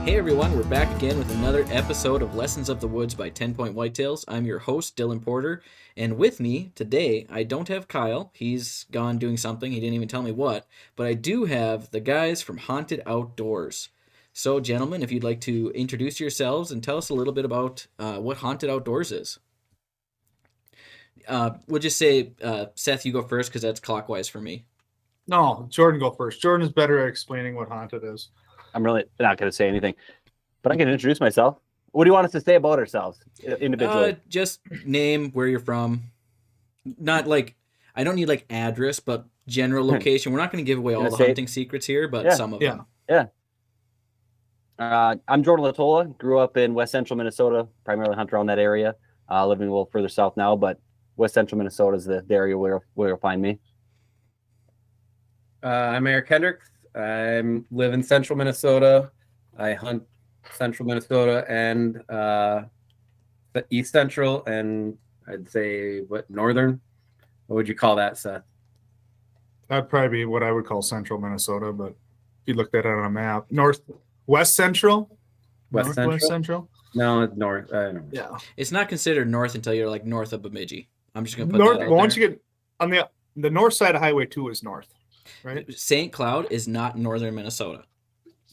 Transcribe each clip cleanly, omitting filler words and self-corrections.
Hey everyone, we're back again with another episode of Lessons of the Woods by 10 Point Whitetails. I'm your host, Dylan Porter, and with me today, I don't have Kyle. He's gone doing something, he didn't even tell me what, but I do have the guys from Haunted Outdoors. So, gentlemen, if you'd like to introduce yourselves and tell us a little bit about what Haunted Outdoors is. We'll just say, Seth, you go first because that's clockwise for me. No, Jordan go first. Jordan is better at explaining what haunted is. I'm really not going to say anything, but I can introduce myself. What do you want us to say about ourselves individually? Just name, where you're from. Not like, I don't need like address, but general location. We're not going to give away all the hunting secrets here, but some of them. Yeah. I'm Jordan Latola. Grew up in West Central Minnesota, primarily hunt around that area. Living a little further south now, but West Central Minnesota is the area where you'll find me. I'm Erik Hendricks. I live in Central Minnesota. I hunt Central Minnesota and the East Central, and I'd say Northern. What would you call that, Seth? That'd probably be what I would call Central Minnesota, but if you looked at it on a map, West Central. West Central. No, it's north. I don't know. Yeah, it's not considered north until you're like north of Bemidji. I'm just gonna put that out once there. you get on the north side of Highway 2 is north, right? St. Cloud is not northern Minnesota.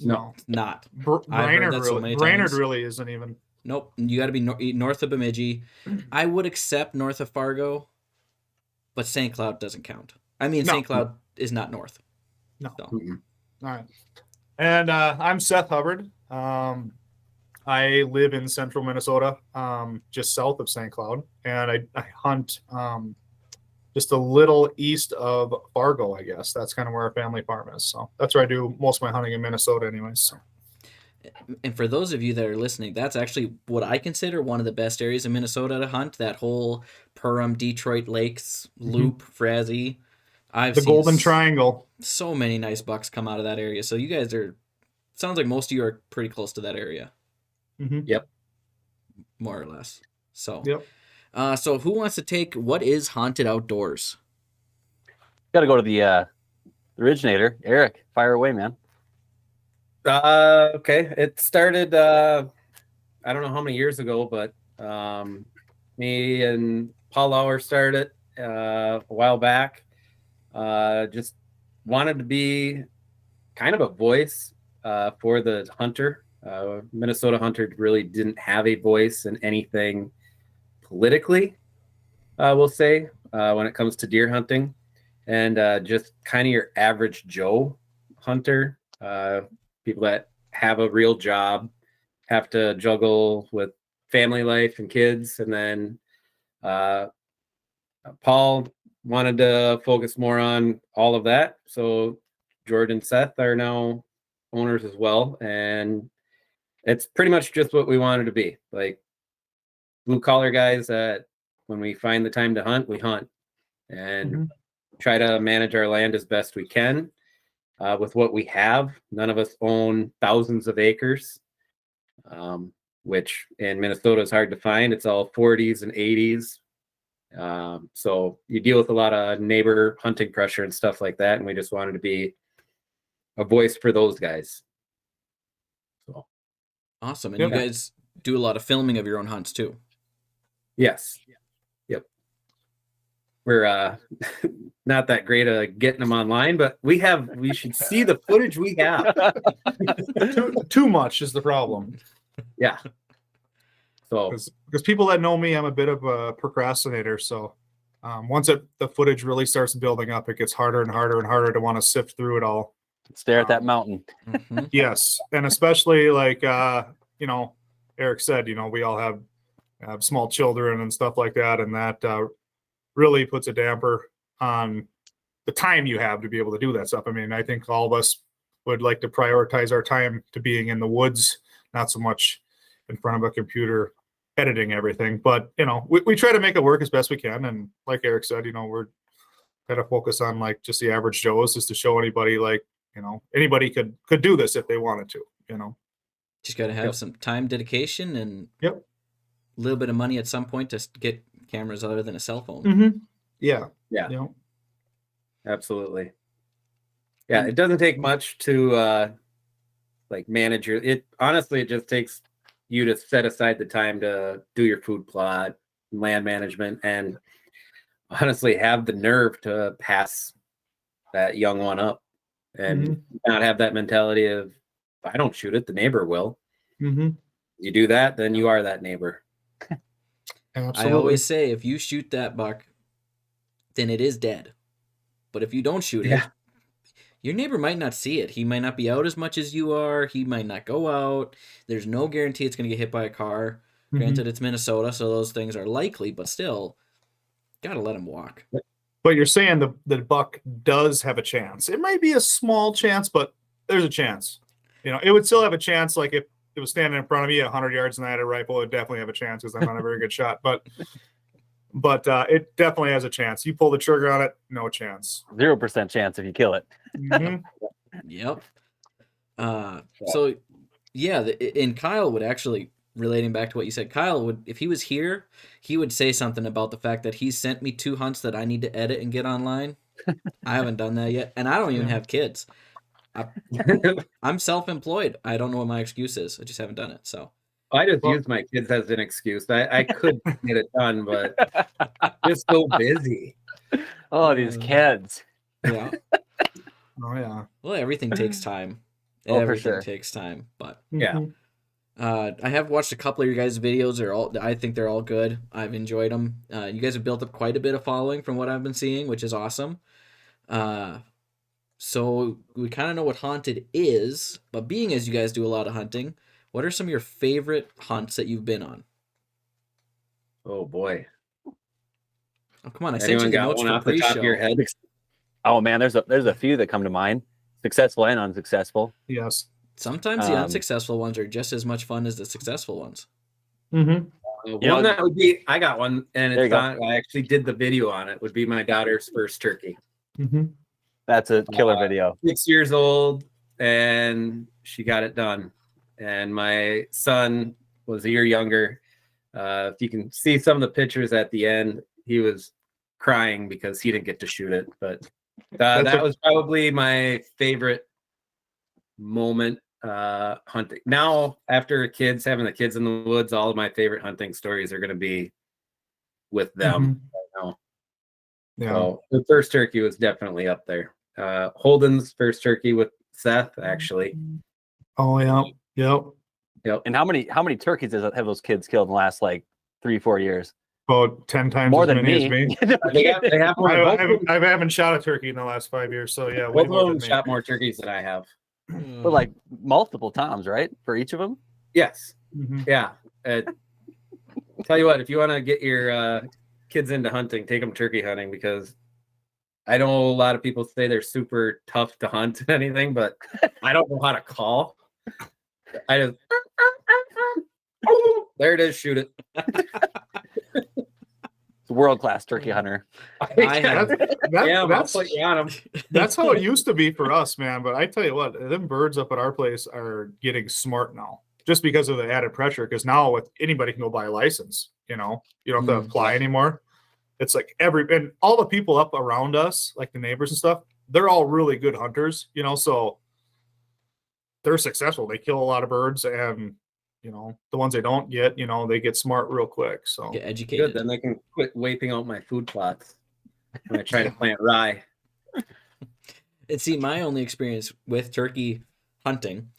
No, not. Brainerd really isn't even. Nope, you got to be north of Bemidji. I would accept north of Fargo, but St. Cloud doesn't count. I mean, St. Cloud is not north. No. So. All right. And I'm Seth Hubbard. I live in Central Minnesota, just south of St. Cloud, and I hunt just a little east of Fargo, I guess. That's kind of where our family farm is. So that's where I do most of my hunting in Minnesota anyways. So. And for those of you that are listening, that's actually what I consider one of the best areas in Minnesota to hunt. That whole Perham, Detroit Lakes, Loop, Frazee. I've seen Golden Triangle. So many nice bucks come out of that area. So you guys sounds like most of you are pretty close to that area. Mm-hmm. Yep. More or less. So. Yep. So who wants to take what is Haunted Outdoors? Got to go to the originator, Erik. Fire away, man. Okay. It started, I don't know how many years ago, but me and Paul Lauer started a while back. Just wanted to be kind of a voice for the hunter. Minnesota hunter really didn't have a voice in anything politically, we'll say, when it comes to deer hunting, and just kind of your average Joe hunter, people that have a real job, have to juggle with family life and kids. And then Paul wanted to focus more on all of that. So Jordan and Seth are now owners as well. And it's pretty much just what we wanted to be, like blue collar guys that when we find the time to hunt, we hunt and try to manage our land as best we can with what we have. None of us own thousands of acres, which in Minnesota is hard to find. It's all 40s and 80s. So you deal with a lot of neighbor hunting pressure and stuff like that. And we just wanted to be a voice for those guys. So. Awesome. And you guys do a lot of filming of your own hunts too. Yes. Yep. We're not that great at getting them online, but we should see the footage we have. Too much is the problem. Yeah. So because people that know me, I'm a bit of a procrastinator. So once the footage really starts building up, it gets harder and harder and harder to want to sift through it all. Stare at that mountain. Yes. And especially like, Erik said, we all have small children and stuff like that. And that really puts a damper on the time you have to be able to do that stuff. I mean, I think all of us would like to prioritize our time to being in the woods, not so much in front of a computer editing everything. But, we try to make it work as best we can. And like Erik said, we're kind of focus on like just the average Joes, just to show anybody like, anybody could do this if they wanted to, Just got to have some time, dedication, and a little bit of money at some point to get cameras other than a cell phone. Mm-hmm. Yeah. Absolutely. Yeah, it doesn't take much to like manage your, it honestly, it just takes you to set aside the time to do your food plot, land management, and honestly have the nerve to pass that young one up and not have that mentality of, if I don't shoot it, the neighbor will. You do that, then you are that neighbor. Absolutely. I always say, if you shoot that buck, then it is dead. But if you don't shoot it, your neighbor might not see it. He might not be out as much as you are. He might not go out. There's no guarantee it's going to get hit by a car. Granted, it's Minnesota, so those things are likely, but still, got to let him walk. But you're saying the buck does have a chance. It might be a small chance, but there's a chance. You know, it would still have a chance. Like if it was standing in front of you 100 yards and I had a rifle, it would definitely have a chance because I'm not a very good shot. But it definitely has a chance. You pull the trigger on it, no chance. 0% chance if you kill it. Yep. So, yeah, and Kyle would actually, relating back to what you said, Kyle would, if he was here, he would say something about the fact that he sent me 2 hunts that I need to edit and get online. I haven't done that yet, and I don't even have kids. I'm self-employed. I don't know what my excuse is. I just haven't done it. So I just use my kids as an excuse. I could get it done, but just so busy. Oh, these kids. Yeah. Oh yeah. Well, everything takes time. Oh, for Everything sure. takes time, but Yeah. I have watched a couple of your guys' videos. I think they're all good. I've enjoyed them. You guys have built up quite a bit of following from what I've been seeing, which is awesome. So we kind of know what haunted is, but being as you guys do a lot of hunting, what are some of your favorite hunts that you've been on? Oh boy. Oh, come on. I sent you Anyone the got notes one for off the top of pre-show. your head? Oh man, there's a few that come to mind, successful and unsuccessful. Yes. Sometimes the unsuccessful ones are just as much fun as the successful ones. One that would be, I got one, and it's on, I actually did the video on it, would be my daughter's first turkey. That's a killer video. 6 years old, and she got it done. And my son was a year younger. If you can see some of the pictures at the end, he was crying because he didn't get to shoot it. But that was probably my favorite moment hunting. Now, after having the kids in the woods, all of my favorite hunting stories are going to be with them right now. Yeah. So the first turkey was definitely up there. Holden's first turkey with Seth, actually. Oh yeah. Yep. And how many turkeys have those kids killed in the last like 3-4 years? About 10 times More as than many me. as me. They have more. I haven't shot a turkey in the last 5 years, so yeah. Both of them shot more turkeys than I have. But like multiple times, right? For each of them? Yes. Yeah. Tell you what, if you want to get your kids into hunting, take them turkey hunting, because I know a lot of people say they're super tough to hunt and anything, but I don't know how to call. I just there it is, shoot it. It's a world-class turkey hunter. That's put you on them. That's how it used to be for us, man. But I tell you what, them birds up at our place are getting smart now, just because of the added pressure. Because now with anybody can go buy a license, you don't have to apply anymore. It's like and all the people up around us, like the neighbors and stuff, they're all really good hunters, so they're successful. They kill a lot of birds, and the ones they don't get, they get smart real quick. So get educated. Good, then they can quit wiping out my food plots when I try to plant rye. And see, my only experience with turkey hunting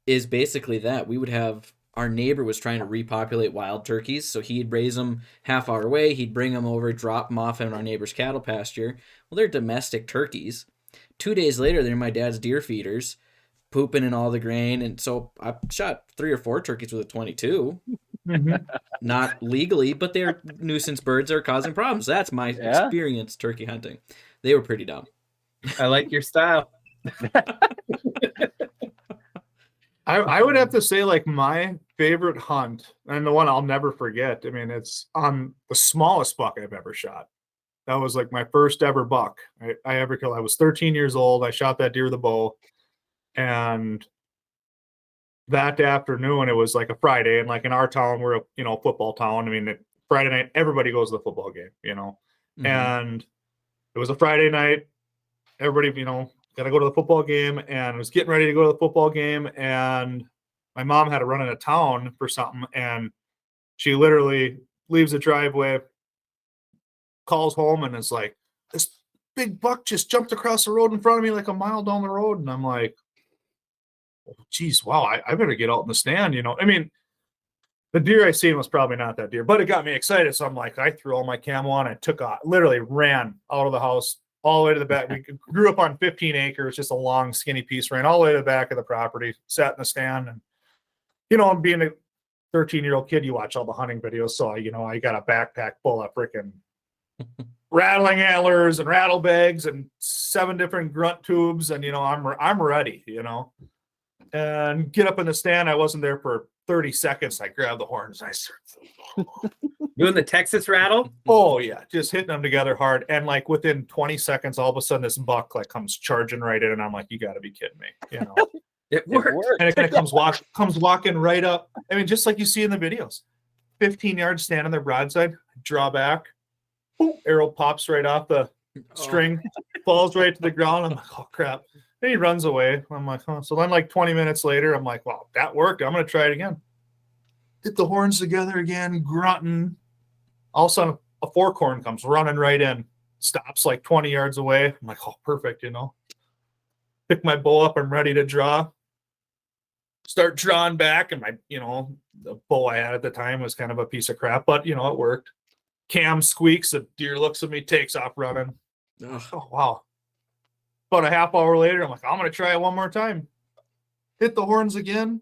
is basically that we would have, our neighbor was trying to repopulate wild turkeys, so he'd raise them half hour away, he'd bring them over, drop them off in our neighbor's cattle pasture. Well, they're domestic turkeys. 2 days later, they're in my dad's deer feeders, pooping in all the grain, and so I shot 3 or 4 turkeys with a 22. Not legally, but they're nuisance birds that are causing problems. That's my experience turkey hunting. They were pretty dumb. I like your style. I would have to say, like, my favorite hunt, and the one I'll never forget, I mean, it's on the smallest buck I've ever shot. That was like my first ever buck I ever killed. I was 13 years old. I shot that deer with a bow. And that afternoon, it was like a Friday, and like in our town, we're a football town. I mean, Friday night, everybody goes to the football game, and it was a Friday night. Everybody, got to go to the football game, and was getting ready to go to the football game, and my mom had to run into town for something, and she literally leaves the driveway, calls home, and is like, this big buck just jumped across the road in front of me like a mile down the road. And I'm like, oh, geez, wow, I better get out in the stand, you know. I mean, the deer I seen was probably not that deer, but it got me excited. So I'm like, I threw all my camo on and took off, literally ran out of the house all the way to the back. We grew up on 15 acres, just a long, skinny piece, ran all the way to the back of the property, sat in the stand. And, you know, being a 13-year-old kid, you watch all the hunting videos. So, you know, I got a backpack full of freaking rattling antlers and rattle bags and 7 different grunt tubes. And, you know, I'm ready, you know, and get up in the stand. I wasn't there for 30 seconds. I grabbed the horns. I started Doing the Texas rattle. oh yeah, just hitting them together hard. And like within 20 seconds, all of a sudden this buck like comes charging right in, and I'm like, you got to be kidding me, you know. It worked. And it kind of comes walking right up. I mean, just like you see in the videos, 15 yards standing there broadside, draw back, boom, arrow pops right off the string, falls right to the ground. I'm like, oh crap. Then he runs away. I'm like, oh. So then like 20 minutes later, I'm like, wow, that worked. I'm going to try it again. Get the horns together again, grunting. All of a sudden, a forkhorn comes running right in, stops like 20 yards away. I'm like, oh, perfect, you know. Pick my bow up. I'm ready to draw. Start drawing back. And my, you know, the bow I had at the time was kind of a piece of crap, but, you know, it worked. Cam squeaks. The deer looks at me, takes off running. Ugh. Oh, wow. About a half hour later, I'm like, I'm going to try it one more time. Hit the horns again.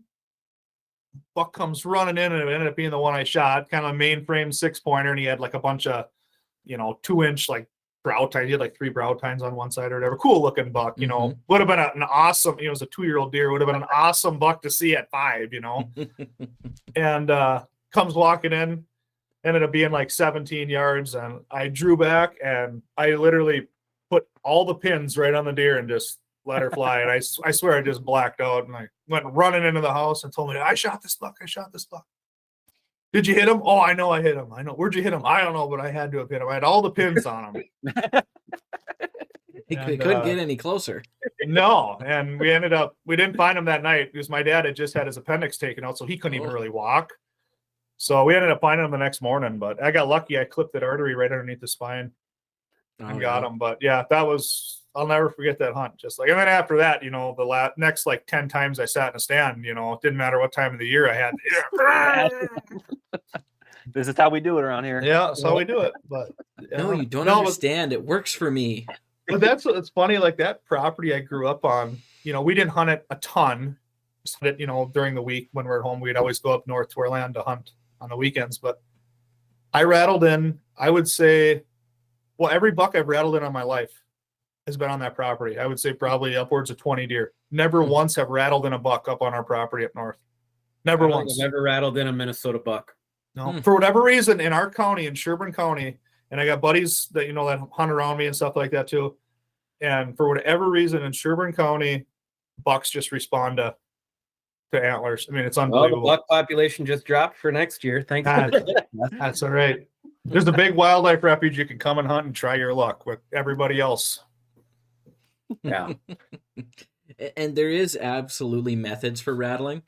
Buck comes running in, and it ended up being the one I shot, kind of a mainframe 6-pointer, and he had like a bunch of, you know, 2-inch like brow tines. He had like 3 brow tines on one side or whatever. Cool looking buck, you know. Would have been an awesome, you know, it was a 2-year-old deer. Would have been an awesome buck to see at 5, you know. And comes walking in, ended up being like 17 yards, and I drew back, and I literally put all the pins right on the deer and just let her fly. And I swear I just blacked out, and I went running into the house and told me, I shot this buck. I shot this buck. Did you hit him? Oh, I know I hit him. I know. Where'd you hit him? I don't know, but I had to have hit him. I had all the pins on him. He couldn't get any closer. No. And we didn't find him that night because my dad had just had his appendix taken out, so he couldn't even really walk. So we ended up finding him the next morning, but I got lucky. I clipped that artery right underneath the spine and got him. But yeah, I'll never forget that hunt. Just like, and then after that, you know, the next like 10 times I sat in a stand, you know, it didn't matter what time of the year I had. This is how we do it around here. Yeah, that's how we do it. But No, you don't understand. It works for me. But it's funny. Like that property I grew up on, you know, we didn't hunt it a ton. Just hunt it, you know, during the week when we're at home, we'd always go up north to our land to hunt on the weekends. But I rattled in, I would say, well, every buck I've rattled in on my life has been on that property. I would say probably upwards of 20 deer. Never once have rattled in a buck up on our property up north. Never once. I've never rattled in a Minnesota buck. No, for whatever reason in our county, in Sherburne County, and I got buddies that, you know, that hunt around me and stuff like that too. And for whatever reason in Sherburne County, bucks just respond to antlers. I mean, it's unbelievable. Well, the buck population just dropped for next year. Thanks. That's all right. There's a big wildlife refuge you can come and hunt and try your luck with everybody else. Yeah. And there is absolutely methods for rattling.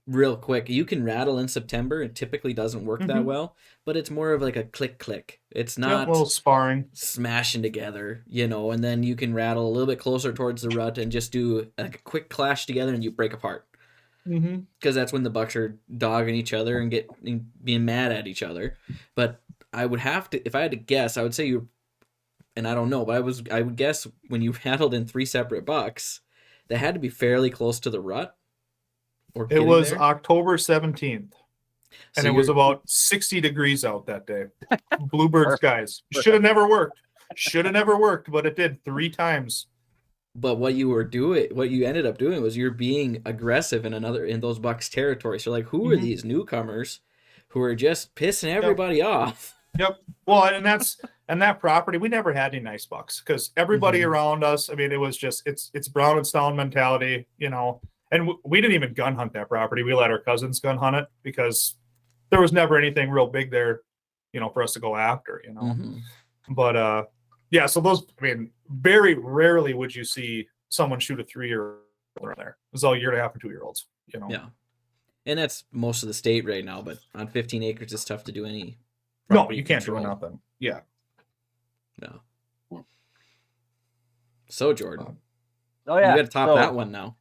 Real quick, you can rattle in September. It typically doesn't work that well, but it's more of like a click. It's not a little sparring, smashing together, you know, and then you can rattle a little bit closer towards the rut and just do like a quick clash together and you break apart. Because that's when the bucks are dogging each other and being mad at each other. But I would have to, if I had to guess, I would say and I don't know, but I would guess when you rattled in 3 separate bucks, they had to be fairly close to the rut. It was there. October 17th, and it was about 60 degrees out that day. Bluebird skies. Should have never worked, but it did 3 times. But what you ended up doing was you're being aggressive in those bucks' territory. So like, who are these newcomers who are just pissing everybody off? Yep. Well, and that property, we never had any nice bucks because everybody around us, I mean, it was just, it's Brown and Stone mentality, you know, and we didn't even gun hunt that property. We let our cousins gun hunt it because there was never anything real big there, you know, for us to go after, you know. But Yeah, so those, I mean, very rarely would you see someone shoot a 3-year-old around there. It's all 1.5 and 2-year-olds, you know. Yeah. And that's most of the state right now, but on 15 acres, it's tough to do any No, property you can't do control. nothing. Yeah. No. So, Jordan, Oh yeah, you got to top that one now.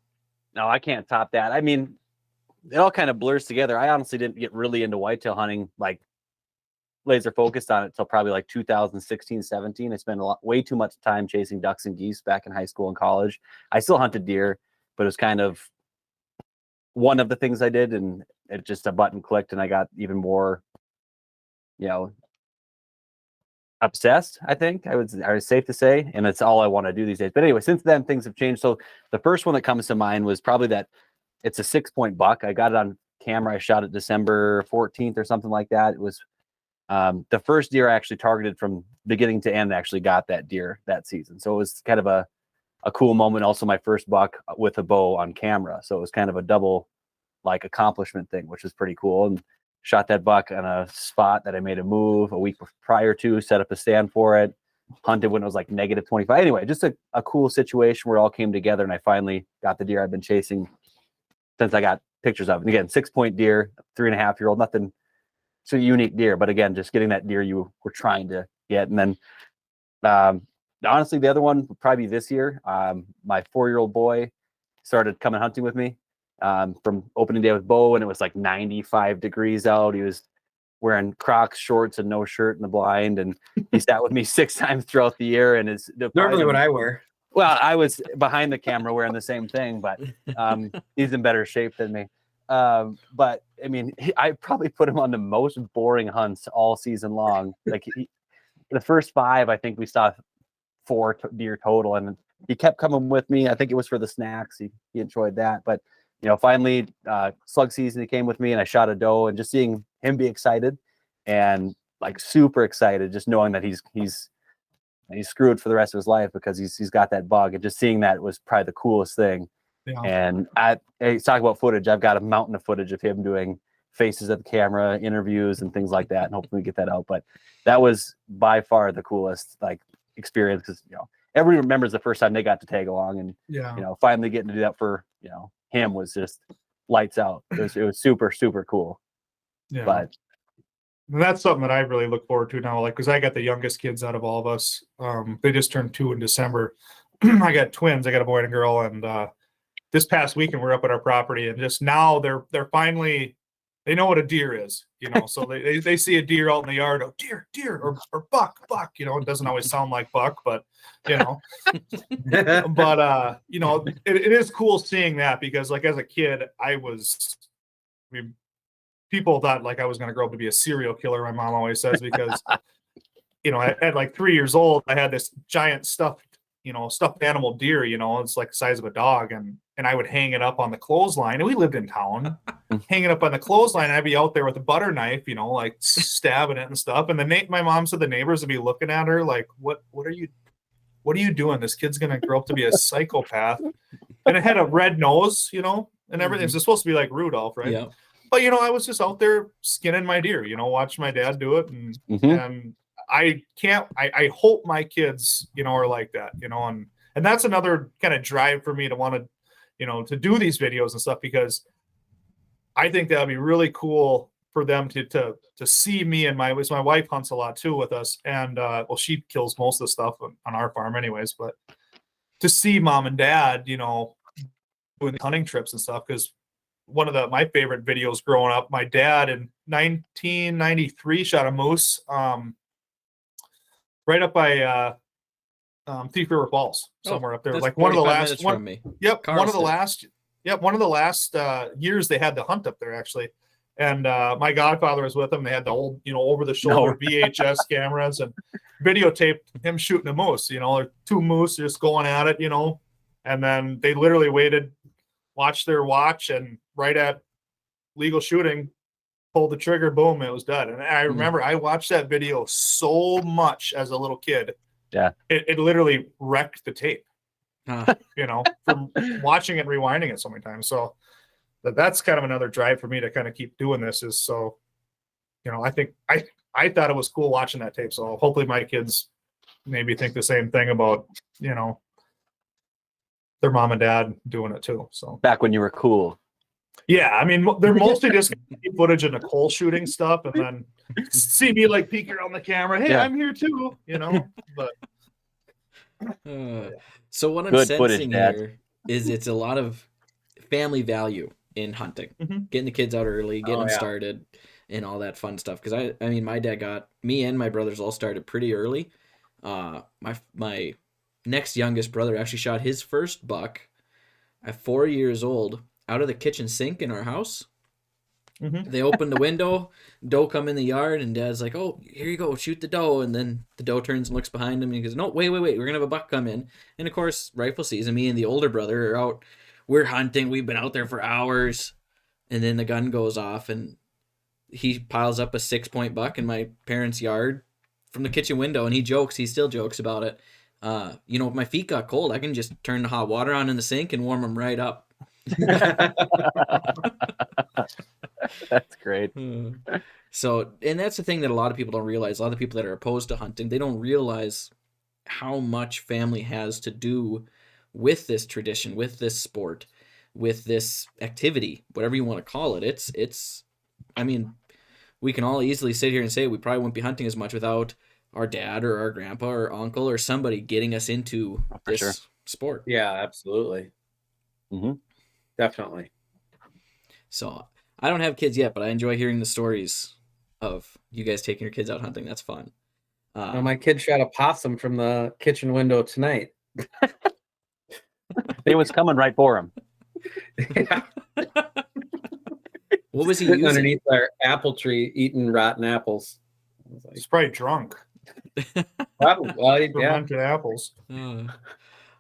No, I can't top that. I mean, it all kind of blurs together. I honestly didn't get really into whitetail hunting, like laser focused on it till probably like 2016, 17. I spent way too much time chasing ducks and geese back in high school and college. I still hunted deer, but it was kind of one of the things I did, and it just a button clicked and I got even more, obsessed. I think I was safe to say, and it's all I want to do these days. But anyway, since then things have changed. So the first one that comes to mind was probably that it's a 6-point buck. I got it on camera. I shot it December 14th or something like that. It was the first deer I actually targeted from beginning to end. Actually got that deer that season, so it was kind of a cool moment. Also, my first buck with a bow on camera, so it was kind of a double accomplishment thing, which was pretty cool. And shot that buck on a spot that I made a move a week prior to, set up a stand for it, hunted when it was like -25. Anyway, just a cool situation where it all came together, and I finally got the deer I've been chasing since I got pictures of it. And again, 6-point deer, 3.5-year-old, nothing. It's a unique deer, but again, just getting that deer you were trying to get. And then honestly, the other one would probably be this year. My 4-year-old boy started coming hunting with me from opening day with Bo, and it was like 95 degrees out. He was wearing Crocs, shorts, and no shirt in the blind, and he sat with me 6 times throughout the year. And is Normally what I wear. Well, I was behind the camera wearing the same thing, but he's in better shape than me. But I mean, I probably put him on the most boring hunts all season long. Like the first 5, I think we saw 4 deer total, and he kept coming with me. I think it was for the snacks. He enjoyed that. But finally, slug season, he came with me, and I shot a doe. And just seeing him be excited and like super excited, just knowing that he's screwed for the rest of his life because he's got that bug, and just seeing that was probably the coolest thing. Yeah. And talk about footage. I've got a mountain of footage of him doing faces at the camera, interviews, and things like that. And hopefully we get that out. But that was by far the coolest experience, because everyone remembers the first time they got to tag along, and finally getting to do that for him was just lights out. It was super, super cool. Yeah. But and that's something that I really look forward to now, because I got the youngest kids out of all of us. They just turned 2 in December. I got twins. I got a boy and a girl, and this past weekend we're up at our property, and just now they're finally, they know what a deer is, so they see a deer out in the yard. Oh, deer, or buck, it doesn't always sound like buck, but but it is cool seeing that, because as a kid people thought I was going to grow up to be a serial killer. My mom always says, because at 3 years old, I had this giant stuffed animal deer, it's like the size of a dog, and I would hang it up on the clothesline. And we lived in town, hang it up on the clothesline. And I'd be out there with a butter knife, stabbing it and stuff. And my mom said the neighbors would be looking at her like, what are you doing? This kid's gonna grow up to be a psychopath. And it had a red nose, and everything. It's supposed to be like Rudolph, right? Yeah. But I was just out there skinning my deer, watching my dad do it, and I hope my kids, are like that, and that's another kind of drive for me to want to, to do these videos and stuff, because I think that'd be really cool for them to see me. And my wife hunts a lot too with us, and she kills most of the stuff on our farm anyways, but to see mom and dad, doing the hunting trips and stuff, because one of my favorite videos growing up, my dad in 1993 shot a moose right up by Thief River Falls, somewhere up there. Like one of the last one. Yep, one of the last years they had the hunt up there, actually. And my godfather was with them. They had the old, over the shoulder VHS cameras, and videotaped him shooting a moose. Or 2 moose just going at it, and then they literally watched their watch, and right at legal shooting, pulled the trigger, boom, it was done. And I remember I watched that video so much as a little kid. Yeah. It literally wrecked the tape, from watching it and rewinding it so many times. So that's kind of another drive for me to kind of keep doing this, is so, I think I thought it was cool watching that tape. So hopefully my kids maybe think the same thing about, their mom and dad doing it too. So Back when you were cool. yeah, I mean, they're mostly just gonna see footage of Nicole shooting stuff and then see me like peek around the camera. Hey, Yeah. I'm here too, but So what I'm Good footage, sensing Dad. here is it's a lot of family value in hunting, Mhm. getting the kids out early, getting Oh, them yeah. started, and all that fun stuff. Because I mean, my dad got me and my brothers all started pretty early. My next youngest brother actually shot his first buck at 4 years old out of the kitchen sink in our house. Mhm. They opened the window, doe come in the yard, and Dad's like, "Oh, here you go, shoot the doe." And then the doe turns and looks behind him, and he goes, "No, wait, we're gonna have a buck come in." And of course, rifle season, me and the older brother are out. We're hunting. We've been out there for hours, and then the gun goes off, and he piles up a 6-point buck in my parents' yard from the kitchen window, and he still jokes about it. If my feet got cold, I can just turn the hot water on in the sink and warm them right up. That's great. So, and that's the thing that a lot of people don't realize. A lot of people that are opposed to hunting, they don't realize how much family has to do with this tradition, with this sport, with this activity, whatever you want to call it. It's I mean, we can all easily sit here and say we probably wouldn't be hunting as much without our dad or our grandpa or uncle or somebody getting us into For this sure. sport. Yeah, absolutely. Mhm. Definitely. So I don't have kids yet, but I enjoy hearing the stories of you guys taking your kids out hunting. That's fun. Well, my kid shot a possum from the kitchen window tonight. It was coming right for him. Yeah. What was he Sitting using? underneath our apple tree eating rotten apples. I was like, he's probably drunk. probably, well, yeah. Fermented apples.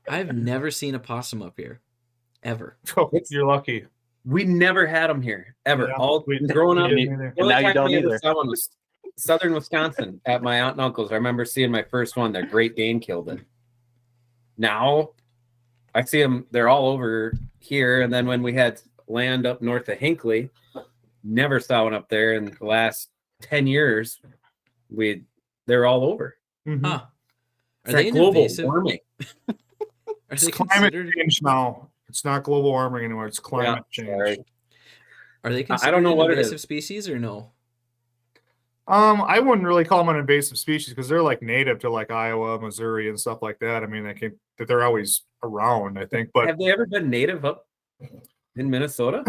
I've never seen a possum up here, ever. Oh, you're lucky. We never had them here ever. Yeah, All we growing up, didn't you- either. the only now you time don't we ever either. saw one was southern Wisconsin at my aunt and uncle's. I remember seeing my first one. Their Great Dane killed it. Now I see them. They're all over here. And then when we had land up north of Hinckley, never saw one up there. In the last 10 years, they're all over. Mhm. Huh. Are It's they like an global invasive? warming. Are It's they climate considered? change now. It's not global warming anymore. It's climate change. sorry. Are they I considered don't know an what it invasive is. species or no? I wouldn't really call them an invasive species because they're like native to like Iowa, Missouri, and stuff like that. I mean, they're always around, I think. But Have they ever been native up in Minnesota?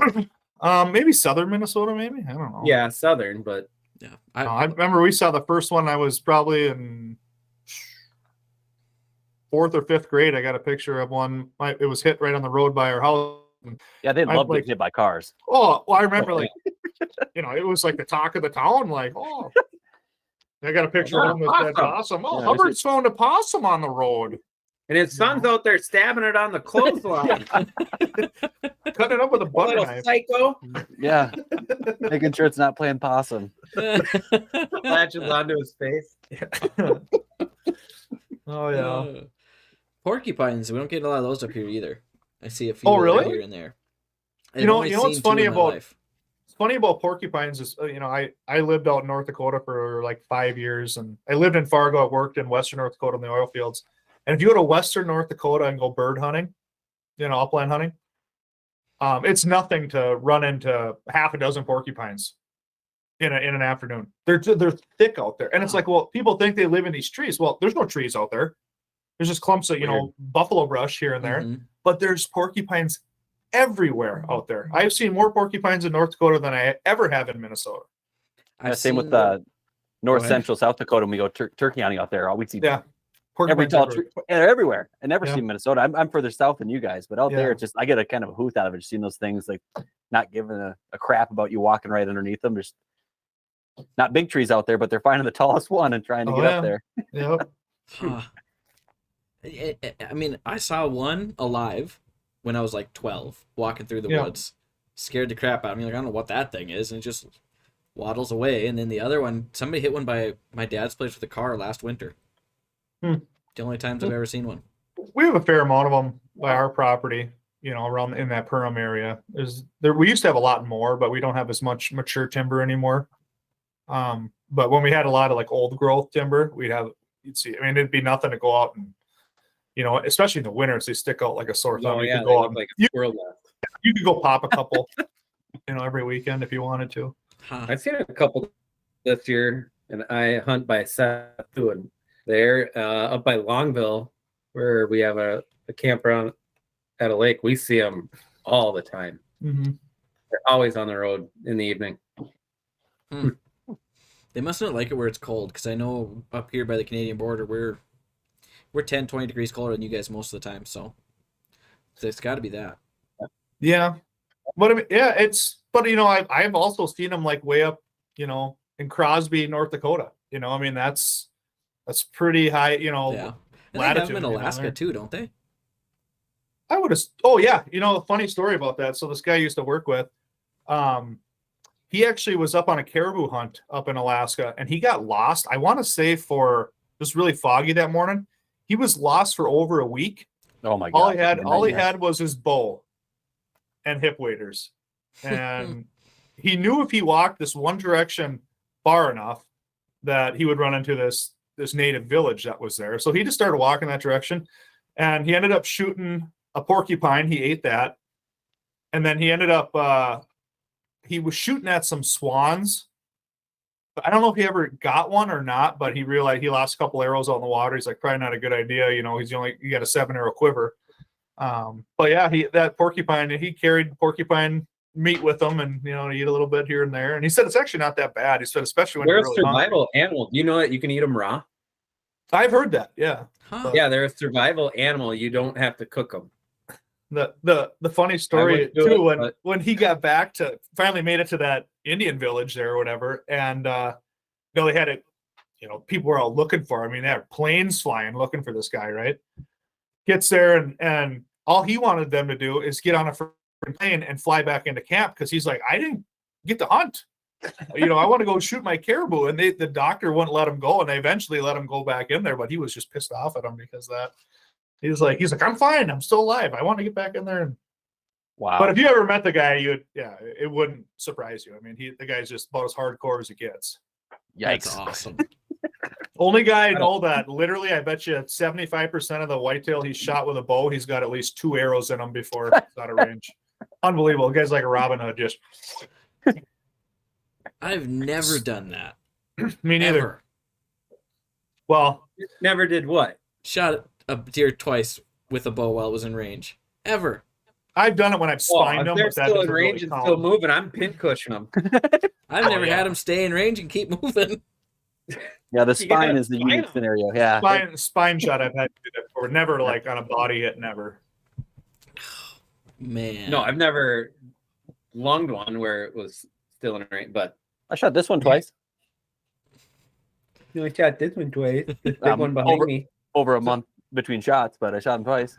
maybe southern Minnesota, maybe. I don't know. Yeah, southern, but Yeah. I remember we saw the first one. I was probably in 4th or 5th grade. I got a picture of one. It was hit right on the road by our house. Yeah, they I love like- getting hit by cars. Oh, well, I remember like, it was like the talk of the town. Like, oh, I got a picture of him with that possum. Oh, Yeah, Hubbard's found a possum on the road, and his son's out there stabbing it on the clothesline. cutting it up with a butter Little knife. psycho Yeah, making sure it's not playing possum. latches onto his face. Oh yeah. Porcupines. We don't get a lot of those up here either. I see a few Oh, really? here and there. I've You know only what's seen funny two in my about- life. It's funny about porcupines is, I lived out in North Dakota for like 5 years, and I lived in Fargo. I worked in Western North Dakota in the oil fields. And if you go to Western North Dakota and go bird hunting, upland hunting, it's nothing to run into half a dozen porcupines in an afternoon. They're thick out there, and it's like, well, people think they live in these trees. Well, there's no trees out there. There's just clumps of buffalo brush here and there, Mhm. but there's porcupines everywhere out there. I've seen more porcupines in North Dakota than I ever have in Minnesota. I've Same with seen- North ahead. Central South Dakota when we go turkey hunting out there. We see Yeah, every porcupines tall everywhere. tree, and they're everywhere. I never Yeah. see Minnesota. I'm further south than you guys, but out there, Yeah. it's just I get a kind of a hoot out of it. Just seeing those things, like not giving a crap about you walking right underneath them. Just not big trees out there, but they're finding the tallest one and trying to Oh, get yeah. up there. Yep. Huh. I mean, I saw one alive when I was like 12, walking through the Yeah. woods. Scared the crap out of me. Like, I don't know what that thing is. And it just waddles away. And then the other one, somebody hit one by my dad's place with a car last winter. Hmm. The only times I've ever seen one. We have a fair amount of them by our property, around in that Perham area. We used to have a lot more, but we don't have as much mature timber anymore. But when we had a lot of like old growth timber, we'd have, you'd see. I mean, it'd be nothing to go out and, especially in the winters, they stick out like a sore thumb. Oh You yeah, could they go look out. like a squirrel nest. You could go pop a couple, every weekend if you wanted to. Huh. I've seen a couple this year, and I hunt by Seth too, and they're up by Longville, where we have a campground at a lake. We see them all the time. Mm-hmm. They're always on the road in the evening. They must not like it where it's cold, because I know up here by the Canadian border, we're 10, 20 degrees colder than you guys most of the time, so it's got to be that. Yeah. But I mean, yeah, I've also seen them like way up, in Crosby, North Dakota. I mean, that's pretty high, Yeah. And they have them in Alaska too, don't they? I would have. Oh yeah, a funny story about that. So this guy I used to work with, he actually was up on a caribou hunt up in Alaska, and he got lost. I want to say it was really foggy that morning. He was lost for over a week. Oh my god! All he had was his bow and hip waders, and he knew if he walked this one direction far enough that he would run into this native village that was there. So he just started walking that direction, and he ended up shooting a porcupine. He ate that, and then he ended up he was shooting at some swans. I don't know if he ever got one or not, but he realized he lost a couple arrows out in the water. He's like, probably not a good idea. He got a 7-arrow quiver. But yeah, that porcupine, he carried porcupine meat with him, and to eat a little bit here and there. And he said it's actually not that bad. He said, especially when They're you're a really survival hungry. animal. Do you know that you can eat them raw? I've heard that. Yeah. Huh. Yeah, they're a survival animal. You don't have to cook them. The funny story do too, it, when he got back finally made it to that Indian village there or whatever, and they had it, people were all looking for him. I mean, they had planes flying looking for this guy, right? Gets there, and all he wanted them to do is get on a plane and fly back into camp, because he's like, I didn't get to hunt. I want to go shoot my caribou, and the doctor wouldn't let him go, and they eventually let him go back in there, but he was just pissed off at him because of that. He's like, I'm fine. I'm still alive. I want to get back in there. Wow. But if you ever met the guy, it wouldn't surprise you. I mean, the guy's just about as hardcore as it gets. Yikes! That's awesome. Only guy I know that literally, I bet you 75% of the whitetail he's shot with a bow, he's got at least 2 arrows in him before it's out of range. Unbelievable. The guy's like a Robin Hood, just. I've never done that. Me neither. Ever. Well, Never did what? Shot a deer twice with a bow while it was in range. Ever. I've done it when I've spined them. They're but that still in doesn't range really and count. still moving. I'm pin cushioning them. I've never had them stay in range and keep moving. Yeah, the You spine gotta is the spine unique them. scenario. Yeah. Spine shot I've had to do that before. Never like on a body hit, never. Man. No, I've never lunged one where it was still in range, but I shot this one twice. I shot this one twice. This big one behind me. Over a month between shots, but I shot him twice.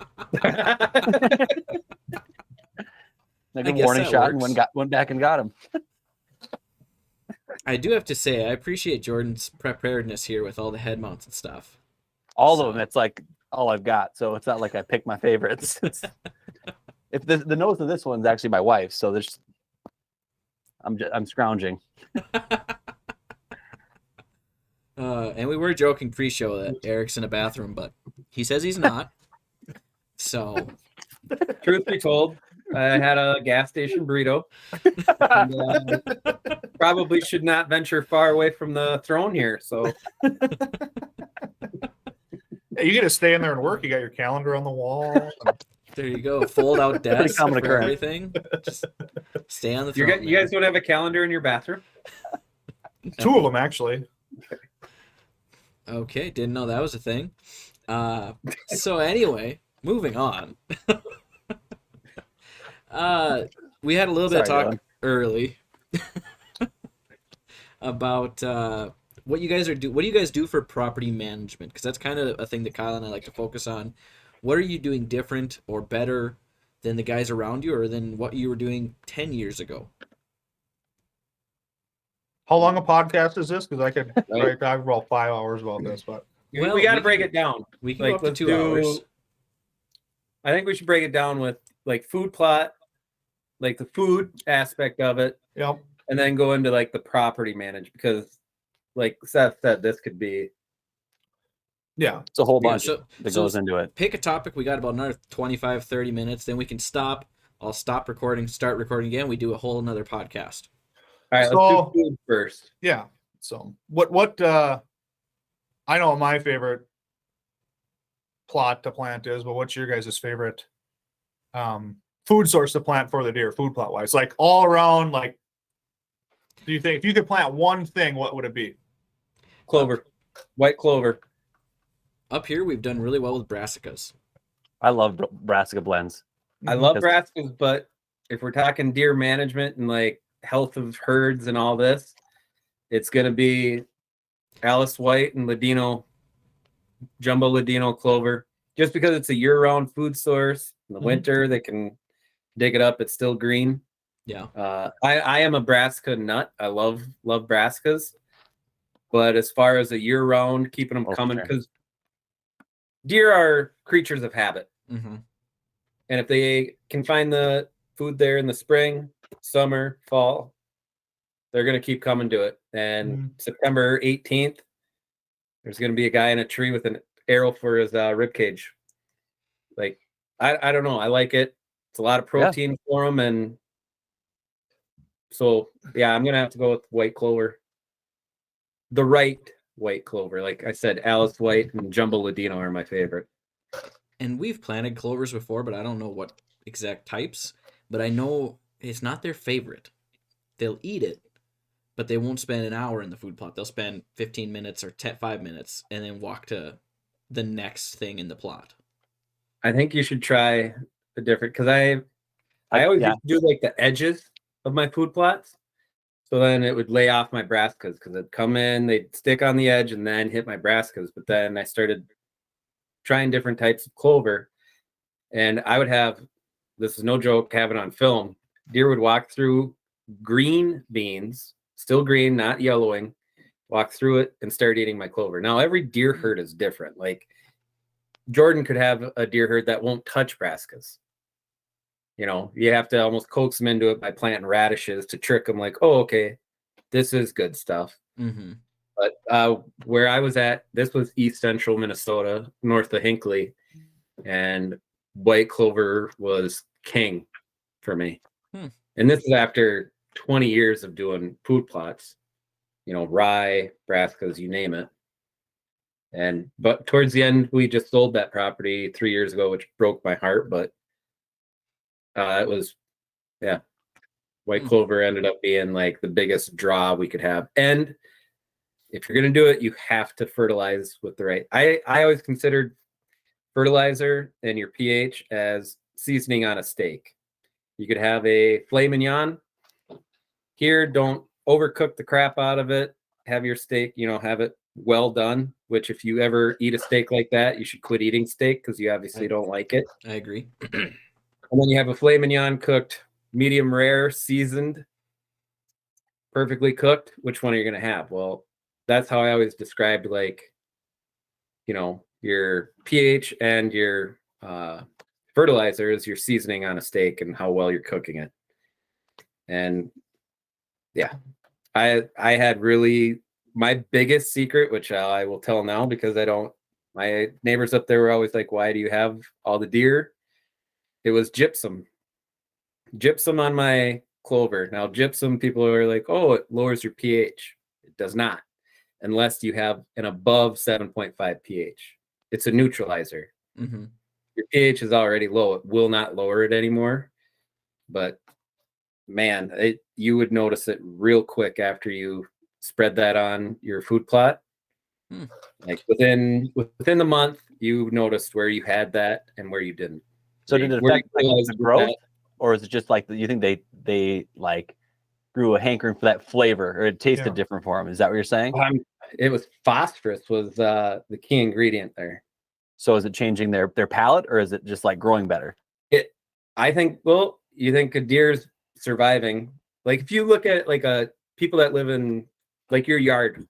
Like a warning shot, and went back and got him. I do have to say, I appreciate Jordan's preparedness here with all the head mounts and stuff. All of them. It's like all I've got, so it's not like I pick my favorites. If the nose of this one's actually my wife's, so I'm scrounging. And we were joking pre-show that Eric's in a bathroom, but he says he's not. So, Truth be told, I had a gas station burrito. And, probably should not venture far away from the throne here. So You get to stay in there and work. You got your calendar on the wall. there you go. Fold out desk common for occurrence. everything. Just stay on the throne. you guys don't have a calendar in your bathroom? 2 of them actually. Okay, didn't know that was a thing. So anyway, moving on. We had a little bit of talk early about what you guys what do you guys do for property management? Because that's kind of a thing that Kyle and I like to focus on. What are you doing different or better than the guys around you, or than what you were doing 10 years ago? How long a podcast is this? Because I could talk about 5 hours about this, but Well, we got to we break can- it down. We can go up to let's 2 do- hours. I think we should break it down with like food plot, like the food aspect of it, yep. and then go into like the property management, because like Seth said, this could be Yeah. It's a whole Yeah, bunch so- that so goes into it. Pick a topic. We got about another 25, 30 minutes. Then we can stop. I'll stop recording, start recording again. We do a whole another podcast. All right, let's So- do food first. Yeah. So what I know what my favorite plot to plant is, but what's your guys' favorite food source to plant for the deer, food plot wise? Like all around, like, do you think if you could plant one thing, what would it be? Clover, white clover. Up here, we've done really well with brassicas. I love brassica blends. I love Because- brassicas, but if we're talking deer management and like health of herds and all this, it's going to be Alice White and Ladino, jumbo Ladino clover, just because it's a year-round food source. In the Mhm. winter, they can dig it up. It's still green. Yeah. I am a brassica nut. I love brassicas, but as far as a year-round, keeping them Oh, coming, sure. because deer are creatures of habit. Mm-hmm. And if they can find the food there in the spring, summer, fall, they're going to keep coming to it. And September 18th, there's going to be a guy in a tree with an arrow for his rib cage. Like, I don't know. I like it. It's a lot of protein for them. And so, yeah, I'm going to have to go with white clover. The right white clover. Like I said, Alice White and Jumbo Ladino are my favorite. And we've planted clovers before, but I don't know what exact types. But I know it's not their favorite. They'll eat it, but they won't spend an hour in the food plot. They'll spend 15 minutes or 5 minutes and then walk to the next thing in the plot. I think you should try a different, because I always used to do like the edges of my food plots. So then it would lay off my brassicas because it'd come in, they'd stick on the edge and then hit my brassicas. But then I started trying different types of clover. And I would have, this is no joke, have it on film. Deer would walk through green beans, still green, not yellowing, walk through it and start eating my clover. Now, every deer herd is different. Like Jordan could have a deer herd that won't touch brassicas. You know, you have to almost coax them into it by planting radishes to trick them like, oh, okay, this is good stuff. Mm-hmm. But where I was at, this was East Central Minnesota, north of Hinckley, and white clover was king for me. And this is after 20 years of doing food plots, you know, rye, brassicas, you name it. But towards the end, we just sold that property 3 years ago, which broke my heart. But it was, white clover ended up being like the biggest draw we could have. And if you're going to do it, you have to fertilize with the right. I always considered fertilizer and your pH as seasoning on a steak. You could have a filet mignon. Here, don't overcook the crap out of it. Have your steak, have it well done, which if you ever eat a steak like that, you should quit eating steak because you obviously don't like it. I agree. And then you have a filet mignon cooked medium rare, seasoned, perfectly cooked. Which one are you going to have? Well, that's how I always described, like, your pH and your fertilizer is your seasoning on a steak and how well you're cooking it. And yeah, I had really my biggest secret, which I will tell now because my neighbors up there were always like, why do you have all the deer? It was gypsum on my clover. Now, gypsum, people are like, oh, it lowers your pH. It does not, unless you have an above 7.5 pH. It's a neutralizer. Mm-hmm. Your pH is already low. It will not lower it anymore. But man, you would notice it real quick after you spread that on your food plot. Like within the month, you noticed where you had that and where you didn't. So did it affect the growth, or is it just like you think they like grew a hankering for that flavor, or it tasted different for them? Is that what you're saying? It was phosphorus was the key ingredient there. So is it changing their palate, or is it just like growing better? I think. Well, you think a deer's surviving? Like if you look at like people that live in like your yard,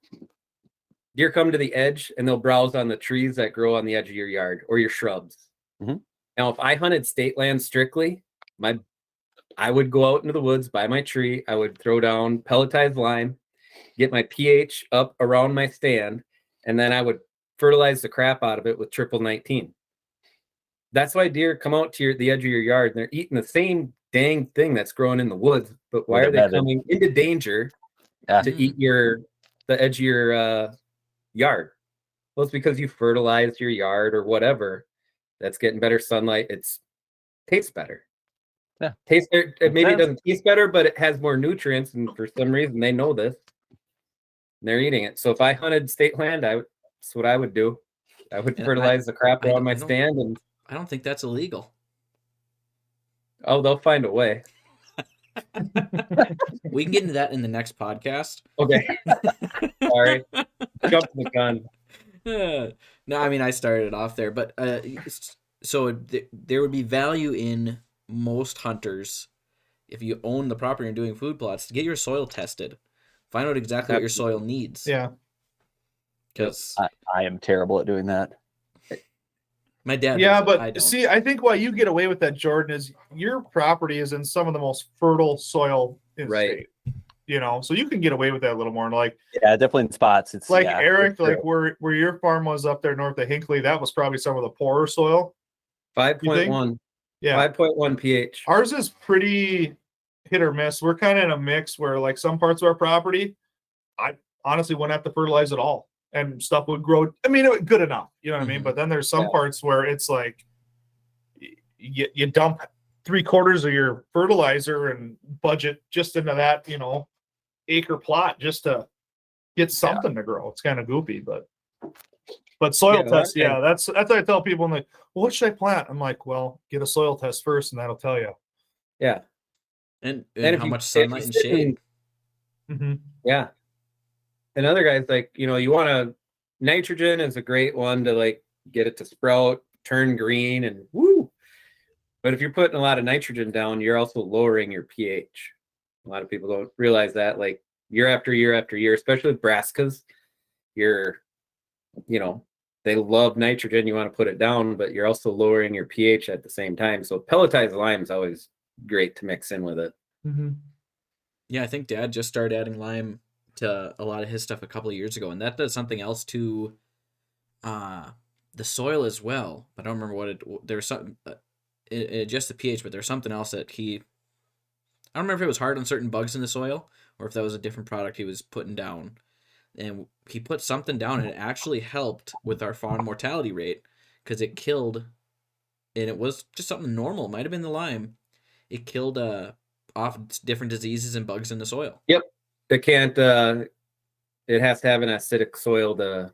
deer come to the edge and they'll browse on the trees that grow on the edge of your yard or your shrubs. Mm-hmm. Now, if I hunted state land strictly, I would go out into the woods by my tree. I would throw down pelletized lime, get my pH up around my stand, and then I would fertilize the crap out of it with triple 19. That's why deer come out to the edge of your yard and they're eating the same dang thing that's growing in the woods. But why are they coming into danger to eat the edge of your yard? Well, it's because you fertilized your yard or whatever. That's getting better sunlight. It's tastes better. Yeah. Maybe it doesn't taste better, but it has more nutrients, and for some reason they know this. And they're eating it. So if I hunted state land, that's what I would do. I would fertilize the crap around my stand, and I don't think that's illegal. Oh, they'll find a way. We can get into that in the next podcast. Okay. Sorry. Jump the gun. No, I mean, I started it off there, but so there would be value in most hunters, if you own the property and doing food plots, to get your soil tested. Find out exactly what your soil needs. Yeah. Because I am terrible at doing that. My dad. Yeah, does, but I don't. see, I think why you get away with that, Jordan, is your property is in some of the most fertile soil in the state. You know, so you can get away with that a little more. Like, yeah, definitely in spots. It's like Eric, like where your farm was up there north of Hinckley, that was probably some of the poorer soil. 5.1. Yeah. 5.1 pH. Ours is pretty hit or miss. We're kind of in a mix where, like, some parts of our property, I honestly wouldn't have to fertilize at all, and stuff would grow. I mean, it was good enough, you know what I mean? But then there's some parts where it's like you dump 3/4 of your fertilizer and budget just into that, you know, acre plot just to get something to grow. It's kind of goofy, but soil test, that's what I tell people. I'm like, well, what should I plant? I'm like, well, get a soil test first, and that'll tell you. Yeah. And how much sunlight and shade. Yeah. And other guys, like, you know, you want to, nitrogen is a great one to, like, get it to sprout, turn green, and woo. But if you're putting a lot of nitrogen down, you're also lowering your pH. A lot of people don't realize that, like, year after year after year, especially with brassicas, they love nitrogen. You want to put it down, but you're also lowering your pH at the same time. So pelletized lime is always great to mix in with it. Yeah, I think Dad just started adding lime to a lot of his stuff a couple of years ago, and that does something else to the soil as well. But I don't remember what there was something. Just the pH, but there's something else that I don't remember if it was hard on certain bugs in the soil or if that was a different product he was putting down. And he put something down, and it actually helped with our fawn mortality rate because it killed, and it was just something normal. It might have been the lime. It killed off different diseases and bugs in the soil. Yep. It can't, it has to have an acidic soil to,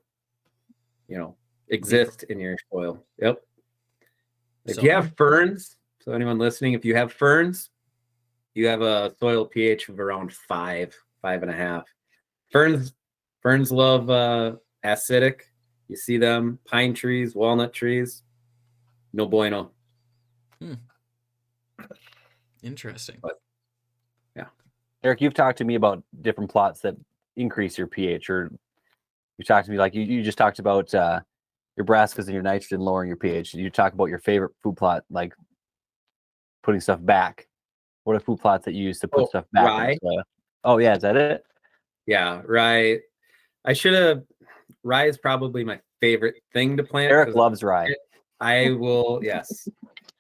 exist in your soil. Yep. If you have ferns, so anyone listening, if you have ferns, you have a soil pH of around 5.5. Ferns love acidic. You see them, pine trees, walnut trees, no bueno. Interesting. But, yeah. Eric, you've talked to me about different plots that increase your pH, or you talked to me like you just talked about your brassicas and your nitrogen lowering your pH. You talk about your favorite food plot, like putting stuff back. What are food plots that you use to put stuff back? Rye. Oh yeah, is that it? Yeah, rye. Rye is probably my favorite thing to plant. Eric loves rye. I will, yes.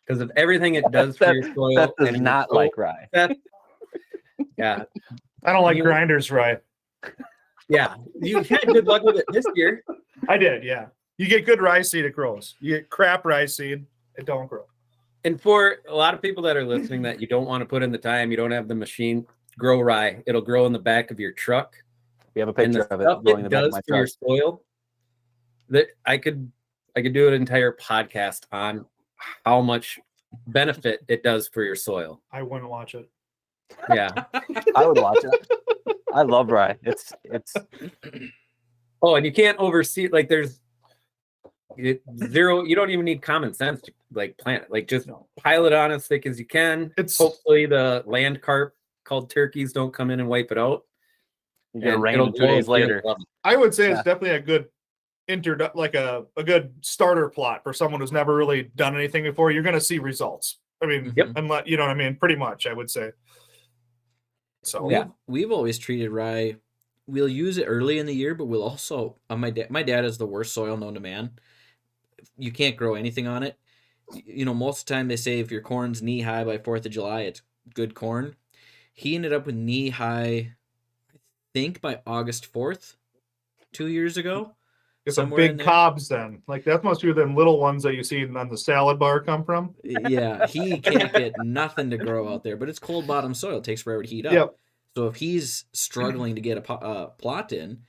Because of everything it does for your soil. That does not like rye. Yeah. I don't like grinders rye. Yeah. You had good luck with it this year. I did, yeah. You get good rye seed, it grows. You get crap rye seed, it don't grow. And for a lot of people that are listening that you don't want to put in the time, you don't have the machine, grow rye. It'll grow in the back of your truck. We have a picture of it going in the back of my truck. Your soil, that I could do an entire podcast on how much benefit it does for your soil. I wouldn't watch it. Yeah. I would watch it. I love rye. It's Oh, and you can't oversee, like, there's zero, you don't even need common sense to, like, plant it. Like, just pile it on as thick as you can. It's hopefully the land carp called turkeys don't come in and wipe it out. You get rain 2 days later. I would say it's definitely a good a good starter plot for someone who's never really done anything before. You're going to see results. I mean, unless, you know what I mean? Pretty much, I would say. So we've always treated rye we'll use it early in the year, but we'll also my dad has the worst soil known to man. You can't grow anything on it. Most of the time they say if your corn's knee high by 4th of July, it's good corn. He ended up with knee high, I think by August 4th, 2 years ago. It's a somewhere in big there. cobs then. Like that must be where them little ones that you see on the salad bar come from. Yeah, he can't get nothing to grow out there, but it's cold bottom soil. It takes forever to heat up. Yep. So if he's struggling to get a plot in,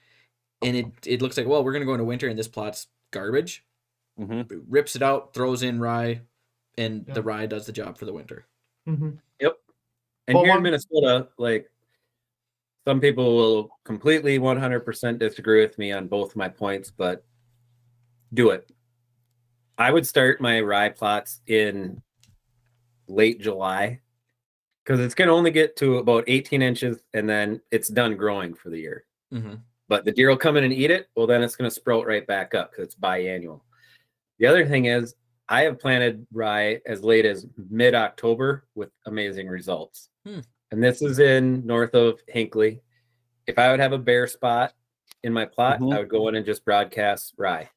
and it looks like, well, we're going to go into winter and this plot's garbage, rips it out, throws in rye, and the rye does the job for the winter. Yep. And here in Minnesota, like some people will completely 100% disagree with me on both my points, but do it. I would start my rye plots in late July because it's going to only get to about 18 inches and then it's done growing for the year. But the deer will come in and eat it. Well, then it's going to sprout right back up because it's biannual. The other thing is I have planted rye as late as mid-October with amazing results. And this is in north of Hinckley. If I would have a bare spot in my plot, I would go in and just broadcast rye.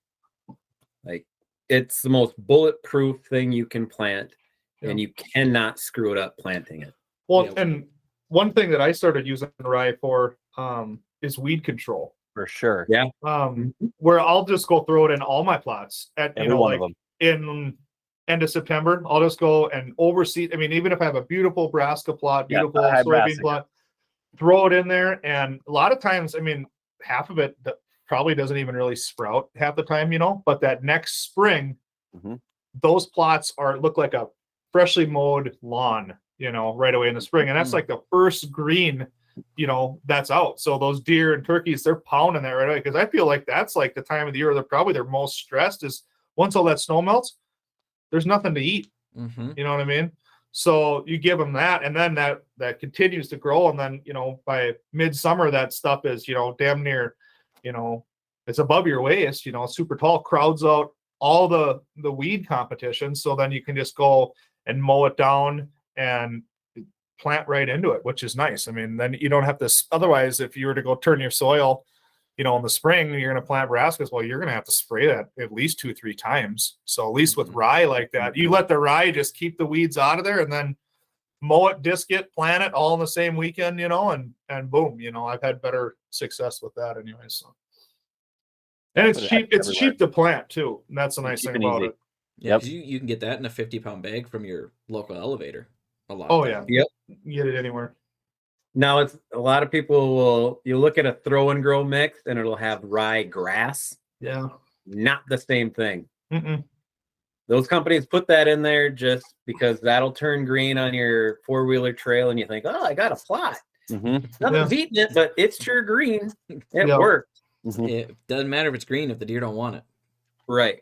Like it's the most bulletproof thing you can plant, and you cannot screw it up planting it. Well, and one thing that I started using rye for is weed control. For sure. Yeah. Where I'll just go throw it in all my plots at Every one of them. in end of September. I'll just go and overseed. I mean, even if I have a beautiful brassica plot, beautiful soybean brassica plot, throw it in there. And a lot of times, I mean, half of it probably doesn't even really sprout half the time, but that next spring, those plots look like a freshly mowed lawn, right away in the spring. And that's like the first green, that's out. So those deer and turkeys, they're pounding that right away. Cause I feel like that's like the time of the year they're probably their most stressed is once all that snow melts, there's nothing to eat. You know what I mean? So you give them that, and then that continues to grow. And then, by midsummer, that stuff is, damn near, it's above your waist, super tall, crowds out all the weed competition. So then you can just go and mow it down and plant right into it, which is nice. I mean, then you don't have to, otherwise, if you were to go turn your soil, in the spring, you're going to plant brassicas. Well, you're going to have to spray that at least 2-3 times. So at least with rye like that, you let the rye just keep the weeds out of there and then mow it, disc it, plant it all in the same weekend, and boom, I've had better success with that anyway. So, and it's cheap. It's cheap to plant too. And that's a nice thing about it. Yeah, you can get that in a 50-pound bag from your local elevator. A lot. Oh yeah. Yep. You get it anywhere. Now it's a lot of people you look at a throw and grow mix and it'll have rye grass. Yeah. Not the same thing. Those companies put that in there just because that'll turn green on your 4-wheeler trail and you think, oh, I got a plot. Nothing's eating it, but it's sure green. It worked. It doesn't matter if it's green if the deer don't want it. Right.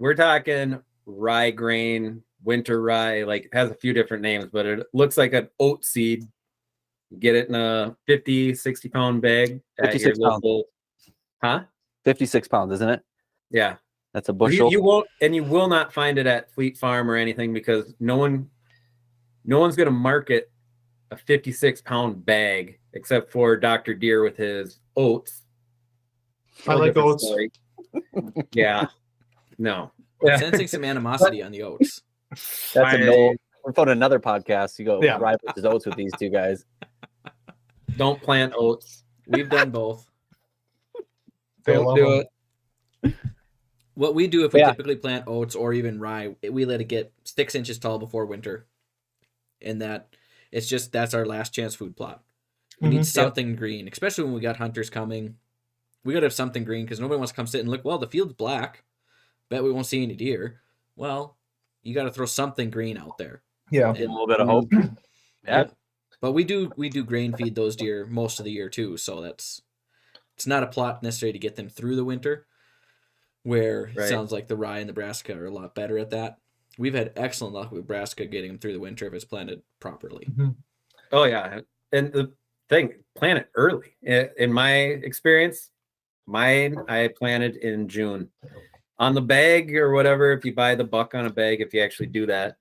We're talking rye grain, winter rye, like it has a few different names, but it looks like an oat seed. You get it in a 50, 60-pound bag. 56 pounds. 56 pounds, isn't it? Yeah. That's a bushel. You will not find it at Fleet Farm or anything because no one's going to market a 56-pound bag except for Dr. Deer with his oats. I like oats. Yeah. No. I'm sensing some animosity on the oats. That's a no. We're putting another podcast. You go rye versus oats with these two guys. Don't plant oats. We've done both. Don't do it. What we do if we typically plant oats or even rye, we let it get 6 inches tall before winter. And that's our last chance food plot. We need something green, especially when we got hunters coming. We got to have something green because nobody wants to come sit and look, well, the field's black. Bet we won't see any deer. Well, you got to throw something green out there. Yeah. A little bit of hope. Yeah. But we do grain feed those deer most of the year too. So it's not a plot necessarily to get them through the winter, where it sounds like the rye and the brassica are a lot better at that. We've had excellent luck with brassica getting them through the winter if it's planted properly. Oh yeah. And the thing, plant it early. In my experience, mine I planted in June. On the bag or whatever, if you buy the buck on a bag, if you actually do that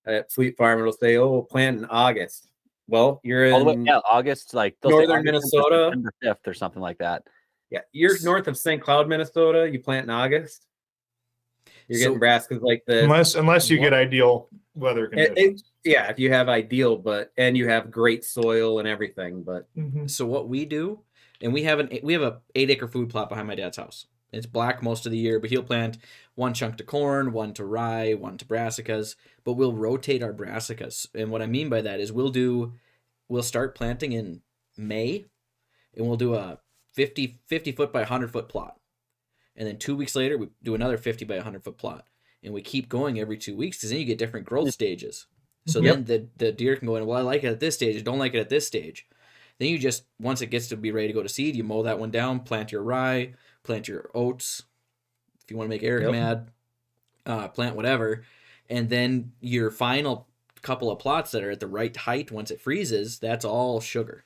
at Fleet Farm, it'll say, plant in August. Well, you're All the way, in yeah, August, like they'll say northern August to Minnesota. September 5th or something like that. Yeah, you're north of St. Cloud, Minnesota. You plant in August. You're getting brassicas like this. Unless you get ideal weather conditions. Yeah, if you have ideal, and you have great soil and everything, but So what we do, and we have a 8-acre food plot behind my dad's house. It's black most of the year, but he'll plant one chunk to corn, one to rye, one to brassicas, but we'll rotate our brassicas. And what I mean by that is we'll start planting in May, and we'll do a 50 foot by 100 foot plot. And then 2 weeks later, we do another 50 by 100 foot plot. And we keep going every 2 weeks because then you get different growth stages. So then the deer can go in, well, I like it at this stage, I don't like it at this stage. Then you just, once it gets to be ready to go to seed, you mow that one down, plant your rye, plant your oats. If you want to make Eric mad, plant whatever. And then your final couple of plots that are at the right height once it freezes, that's all sugar.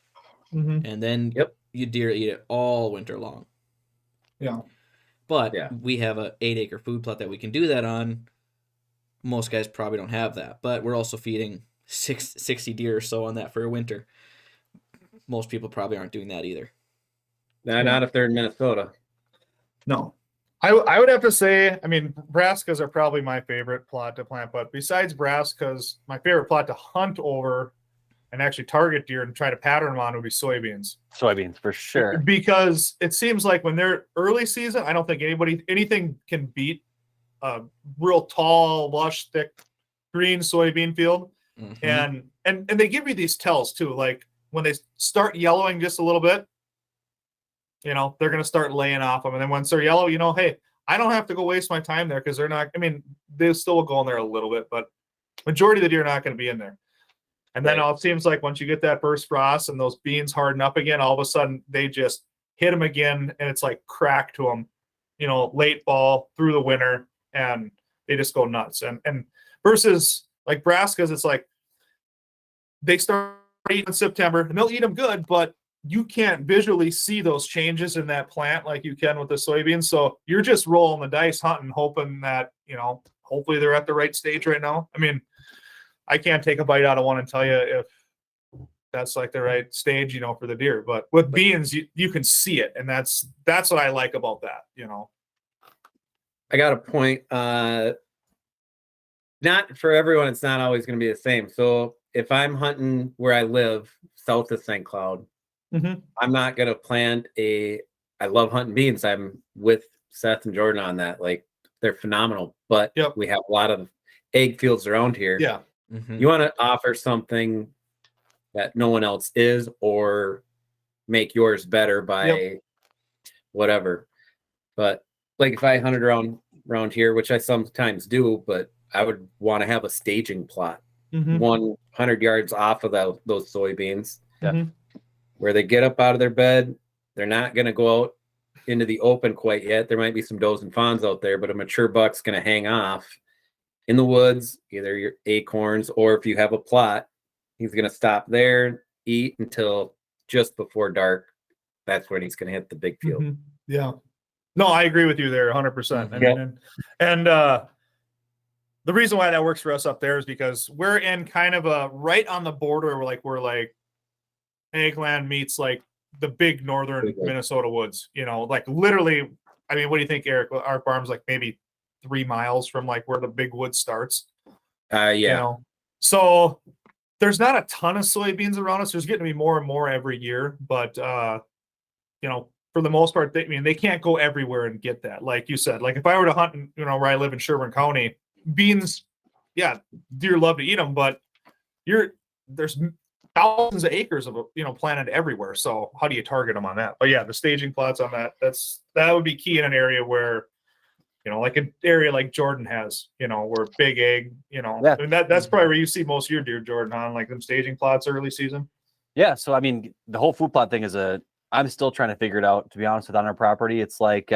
And then you deer eat it all winter long. Yeah. But we have a 8-acre food plot that we can do that on. Most guys probably don't have that, but we're also feeding 60 deer or so on that for a winter. Most people probably aren't doing that either. Not if they're in Minnesota. No. I would have to say, I mean, brassicas are probably my favorite plot to plant, but besides brassicas, my favorite plot to hunt over and actually target deer and try to pattern them on would be soybeans. Soybeans for sure. Because it seems like when they're early season, I don't think anything can beat a real tall, lush, thick green soybean field. And they give you these tells too. Like when they start yellowing just a little bit, they're going to start laying off them. And then once they're yellow, hey, I don't have to go waste my time there because they're not, they still will go in there a little bit, but majority of the deer are not going to be in there. And then it seems like once you get that first frost and those beans harden up again, all of a sudden they just hit them again. And it's like crack to them, late fall through the winter, and they just go nuts. And versus like brassicas, it's like they start eating in September and they'll eat them good, but you can't visually see those changes in that plant like you can with the soybeans. So you're just rolling the dice hunting, hoping that, hopefully they're at the right stage right now. I can't take a bite out of one and tell you if that's like the right stage, for the deer. But with beans, you can see it, and that's what I like about that. I got a point. Not for everyone, it's not always going to be the same. So if I'm hunting where I live, south of St. Cloud, I'm not going to plant I love hunting beans. I'm with Seth and Jordan on that. Like, they're phenomenal. But we have a lot of egg fields around here. Yeah. You want to offer something that no one else is, or make yours better by whatever. But like if I hunted around here, which I sometimes do, but I would want to have a staging plot 100 yards off of those soybeans, where they get up out of their bed. They're not going to go out into the open quite yet. There might be some does and fawns out there, but a mature buck's going to hang off in the woods, either your acorns, or if you have a plot, he's going to stop there, eat until just before dark. That's when he's going to hit the big field. Yeah. No, I agree with you there 100%. And the reason why that works for us up there is because we're in kind of a right on the border where we're like Eggland meets like the big northern Minnesota woods, like literally, what do you think, Eric? Our farm's like maybe 3 miles from like where the big wood starts. So there's not a ton of soybeans around us. There's getting to be more and more every year, but for the most part, they can't go everywhere and get that. Like you said, like if I were to hunt, where I live in Sherburne County, beans, deer love to eat them, but there's thousands of acres of planted everywhere. So how do you target them on that? But the staging plots on that would be key in an area where, like an area like Jordan has, where big egg, that's probably where you see most of your deer, Jordan, on like them staging plots early season. Yeah. So, the whole food plot thing I'm still trying to figure it out, to be honest, on our property. It's like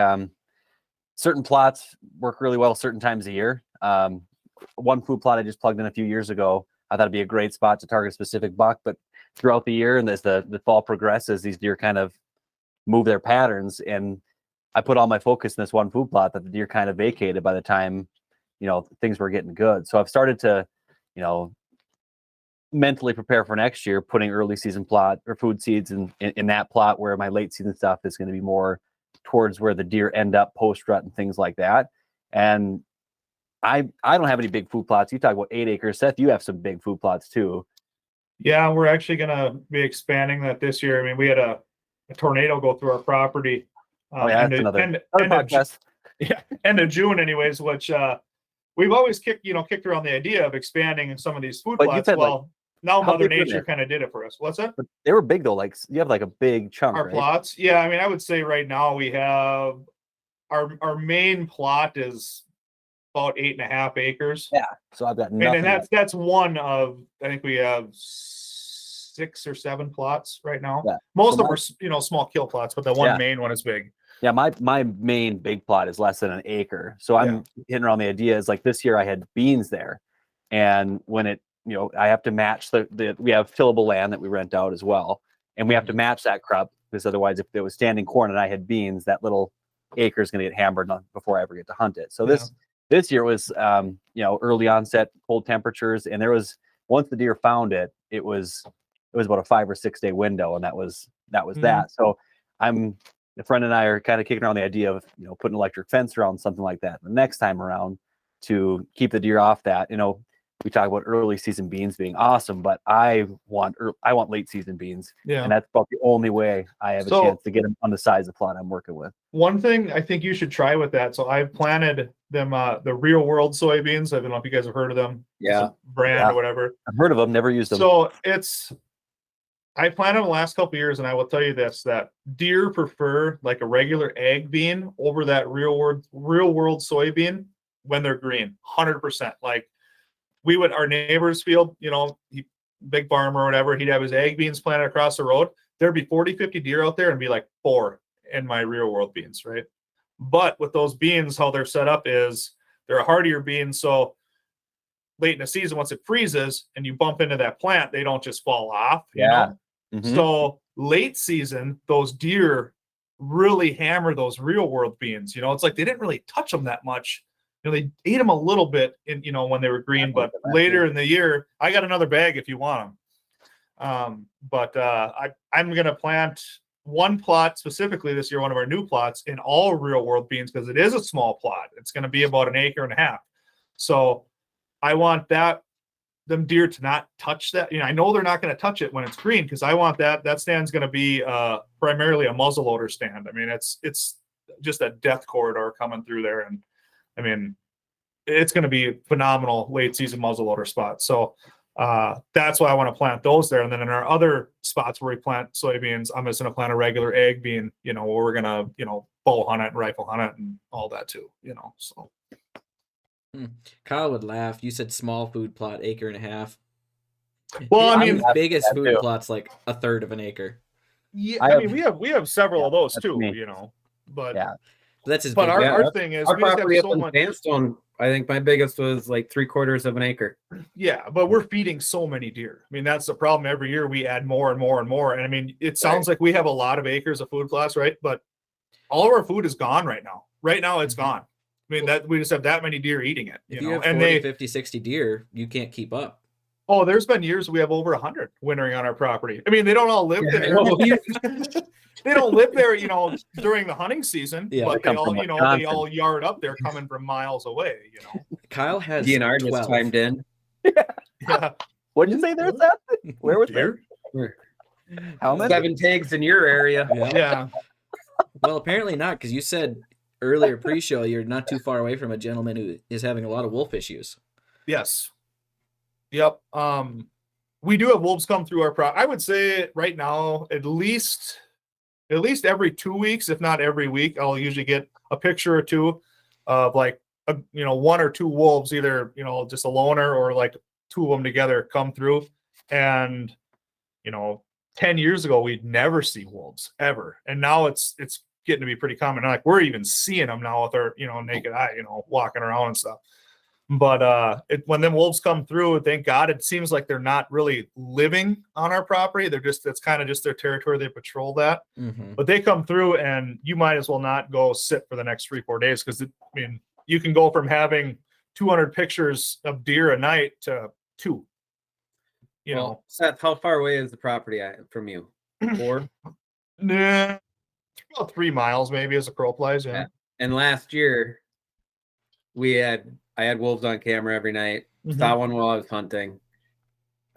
certain plots work really well certain times of year. One food plot I just plugged in a few years ago, I thought it'd be a great spot to target a specific buck, but throughout the year and as the fall progresses, these deer kind of move their patterns, and I put all my focus in this one food plot that the deer kind of vacated by the time, things were getting good. So I've started to, mentally prepare for next year, putting early season plot or food seeds in that plot where my late season stuff is going to be more towards where the deer end up post rut and things like that. And I don't have any big food plots. You talk about 8 acres. Seth, you have some big food plots too. Yeah, we're actually going to be expanding that this year. I mean, we had a tornado go through our property. That's another podcast. End of June, anyways. Which we've always kicked around the idea of expanding some of these food plots. Now Mother Nature kind of did it for us. What's that? But they were big though. Like you have like a big chunk. Our plots, yeah. I mean, I would say right now we have our main plot is about 8.5 acres. Yeah. So I've got nothing. And that's one of, I think we have 6 or 7 plots right now. Yeah. Most of them are small kill plots, but the one main one is big. Yeah, my main big plot is less than an acre. So I'm hitting around the idea is like this year I had beans there, and when it I have to match the we have tillable land that we rent out as well, and we have to match that crop because otherwise if it was standing corn and I had beans, that little acre is going to get hammered before I ever get to hunt it. So this year was early onset cold temperatures, and there was once the deer found it, it was about a 5 or 6 day window, and that was that. So a friend and I are kind of kicking around the idea of putting an electric fence around something like that the next time around to keep the deer off that. We talk about early season beans being awesome, but I want late season beans, and that's about the only way I have a chance to get them on the size of plot I'm working with. One thing I think you should try with that. So I've planted them the Real World soybeans. I don't know if you guys have heard of them. Yeah, brand or whatever. I've heard of them, never used them. So I planted them the last couple of years, and I will tell you this: that deer prefer like a regular egg bean over that Real World soybean when they're green, 100%. Like our neighbor's field, big farmer or whatever, he'd have his egg beans planted across the road. There'd be 40, 50 deer out there and be like 4 in my Real World beans, right? But with those beans, how they're set up is they're a hardier bean. So late in the season, once it freezes and you bump into that plant, they don't just fall off. You know? Mm-hmm. So late season, those deer really hammer those Real World beans. It's like they didn't really touch them that much. They ate them a little bit when they were green, but later in the year, I got another bag if you want them. But I'm going to plant one plot specifically this year, one of our new plots, in all Real World beans because it is a small plot. It's going to be about 1.5 acres. So I want them deer to not touch that. I know they're not going to touch it when it's green because I want that stand's going to be primarily a muzzleloader stand. I mean, it's just a death corridor coming through there, and I mean, it's going to be a phenomenal late season muzzleloader spot. So that's why I want to plant those there. And then in our other spots where we plant soybeans, I'm just going to plant a regular egg bean, where we're going to, bow hunt it and rifle hunt it and all that too, so. Kyle would laugh. You said small food plot, 1.5 acres. Well, I mean, biggest food plot's like 1/3 of an acre. Yeah, I mean, we have several of those too, but that's his. But our thing is, our we just property have up so in much. Sandstone, I think my biggest was like 3/4 of an acre. Yeah, but we're feeding so many deer. I mean, that's the problem. Every year we add more and more and more. And I mean, it sounds like we have a lot of acres of food plots, right? But all of our food is gone right now. Right now, it's gone. I mean, that we just have that many deer eating it. If you have 40, 50, 60 deer, you can't keep up. Oh, there's been years we have over 100 wintering on our property. I mean, they don't all live there. They don't live there, during the hunting season. Yeah, but they all yard up there coming from miles away. Kyle has DNR just chimed in. Yeah. What did you say there, Seth? Where was deer? How many? 7 tags in your area. Yeah. Well, apparently not, because you said earlier pre-show you're not too far away from a gentleman who is having a lot of wolf issues. Yes. Yep. We do have wolves come through our I would say right now, at least every 2 weeks, if not every week, I'll usually get a picture or two of like, 1 or 2 wolves, either, just a loner or like 2 of them together come through. And, 10 years ago, we'd never see wolves ever. And now it's getting to be pretty common. Like we're even seeing them now with our, naked eye, walking around and stuff. But when them wolves come through, thank God, it seems like they're not really living on our property. That's kind of just their territory. They patrol that. Mm-hmm. But they come through, and you might as well not go sit for the next 3-4 days because you can go from having 200 pictures of deer a night to 2. know, Seth, how far away is the property from you? 4? nah, about 3 miles maybe as a crow flies. Yeah. And last year, I had wolves on camera every night. Saw one while I was hunting.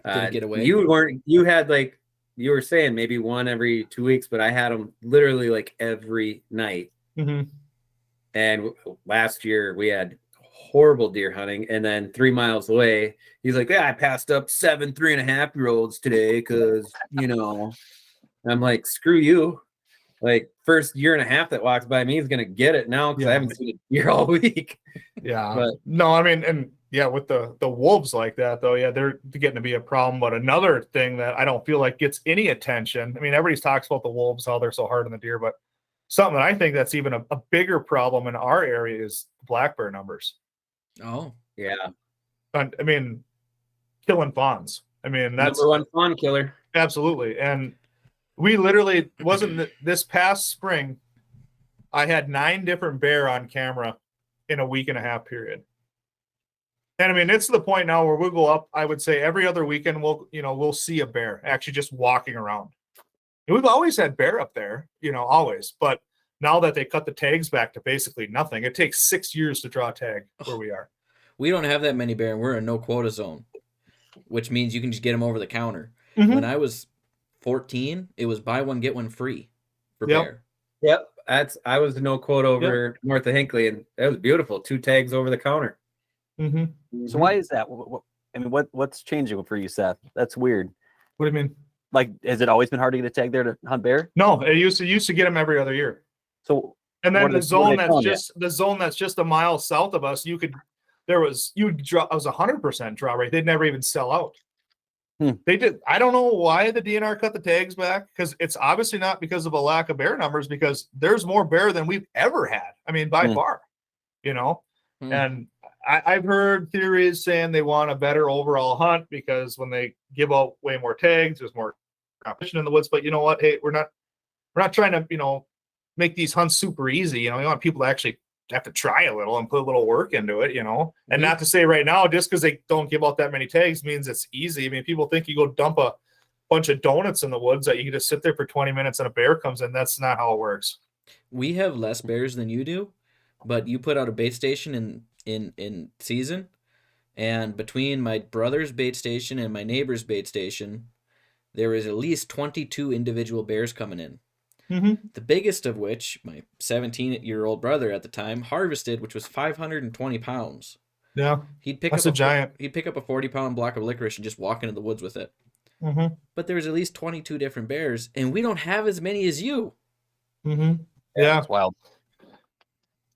Didn't get away. You had like you were saying maybe one every 2 weeks, but I had them literally like every night. Mm-hmm. And last year we had horrible deer hunting, and then 3 miles away, he's like, "Yeah, I passed up 7 3.5-year-olds today because I'm like, screw you." Like first year and a half that walks by me is gonna get it now because I haven't seen a deer all week. Yeah. But no, I mean, and yeah, with the wolves like that though, yeah, they're getting to be a problem. But another thing that I don't feel like gets any attention. I mean, everybody talks about the wolves, how they're so hard on the deer, but something that I think that's even a bigger problem in our area is black bear numbers. Oh, yeah, I mean, killing fawns. I mean, that's number one fawn killer. Absolutely. And we literally wasn't this past spring. I had 9 different bear on camera in a week and a half period. And I mean, it's to the point now where we'll go up, I would say every other weekend, we'll see a bear actually just walking around. And we've always had bear up there, always. But now that they cut the tags back to basically nothing, it takes 6 years to draw a tag where we are. We don't have that many bear, and we're in no quota zone, which means you can just get them over the counter. Mm-hmm. When I was 14, it was buy one, get one free for bear. Yep. I was no quote over north of Hinckley, and that was beautiful. 2 tags over the counter. Mm-hmm. So why is that? I mean, what's changing for you, Seth? That's weird. What do you mean? Like, has it always been hard to get a tag there to hunt bear? No, it used to get them every other year. So, and then the zone that's just a mile south of us, I was 100% draw rate. They'd never even sell out. They did. I don't know why the DNR cut the tags back, because it's obviously not because of a lack of bear numbers, because there's more bear than we've ever had. I mean, by far, and I've heard theories saying they want a better overall hunt because when they give out way more tags, there's more competition in the woods. But you know what? Hey, we're not trying to, make these hunts super easy. We want people to actually have to try a little and put a little work into it, and not to say right now, just because they don't give out that many tags means it's easy. I mean, people think you go dump a bunch of donuts in the woods that you can just sit there for 20 minutes and a bear comes in. That's not how it works. We have less bears than you do, but you put out a bait station in season, and between my brother's bait station and my neighbor's bait station, there is at least 22 individual bears coming in. Mm-hmm. The biggest of which my 17-year-old brother at the time harvested, which was 520 pounds. Yeah, he'd pick that's up a giant. He'd pick up a 40-pound block of licorice and just walk into the woods with it. Mm-hmm. But there's at least 22 different bears, and we don't have as many as you. Mm-hmm. Yeah, it's wild.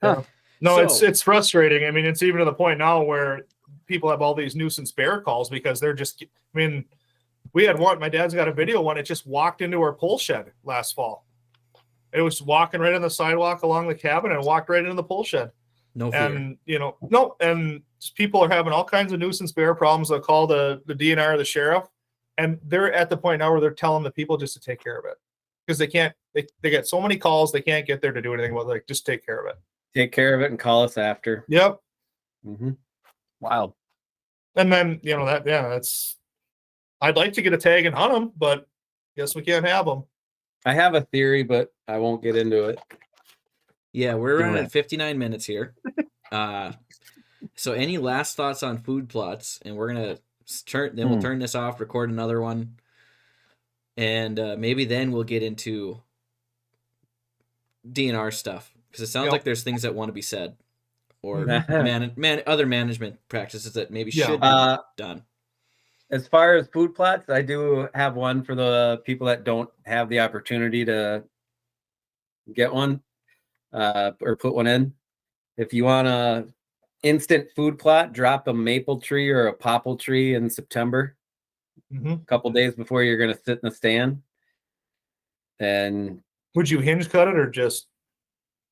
Huh. No, it's frustrating. I mean, it's even to the point now where people have all these nuisance bear calls because they're just. I mean, we had one. My dad's got a video one. It just walked into our pole shed last fall. It was walking right on the sidewalk along the cabin and walked right into the pole shed. No fear. And and people are having all kinds of nuisance bear problems. They'll call the DNR or the sheriff, and they're at the point now where they're telling the people just to take care of it because they can't. They get so many calls they can't get there to do anything about it. Like, just take care of it. Take care of it and call us after. Yep. Mm-hmm. Wild. And then that's. I'd like to get a tag and hunt them, but guess we can't have them. I have a theory, but I won't get into it. Yeah, we're running at 59 minutes here. So any last thoughts on food plots? And we're gonna we'll turn this off, record another one, and maybe then we'll get into DNR stuff because it sounds like there's things that want to be said, or other management practices that maybe should be done. As far as food plots, I do have one for the people that don't have the opportunity to get one or put one in. If you want a instant food plot, drop a maple tree or a popple tree in September, a couple days before you're going to sit in the stand. And would you hinge cut it or just?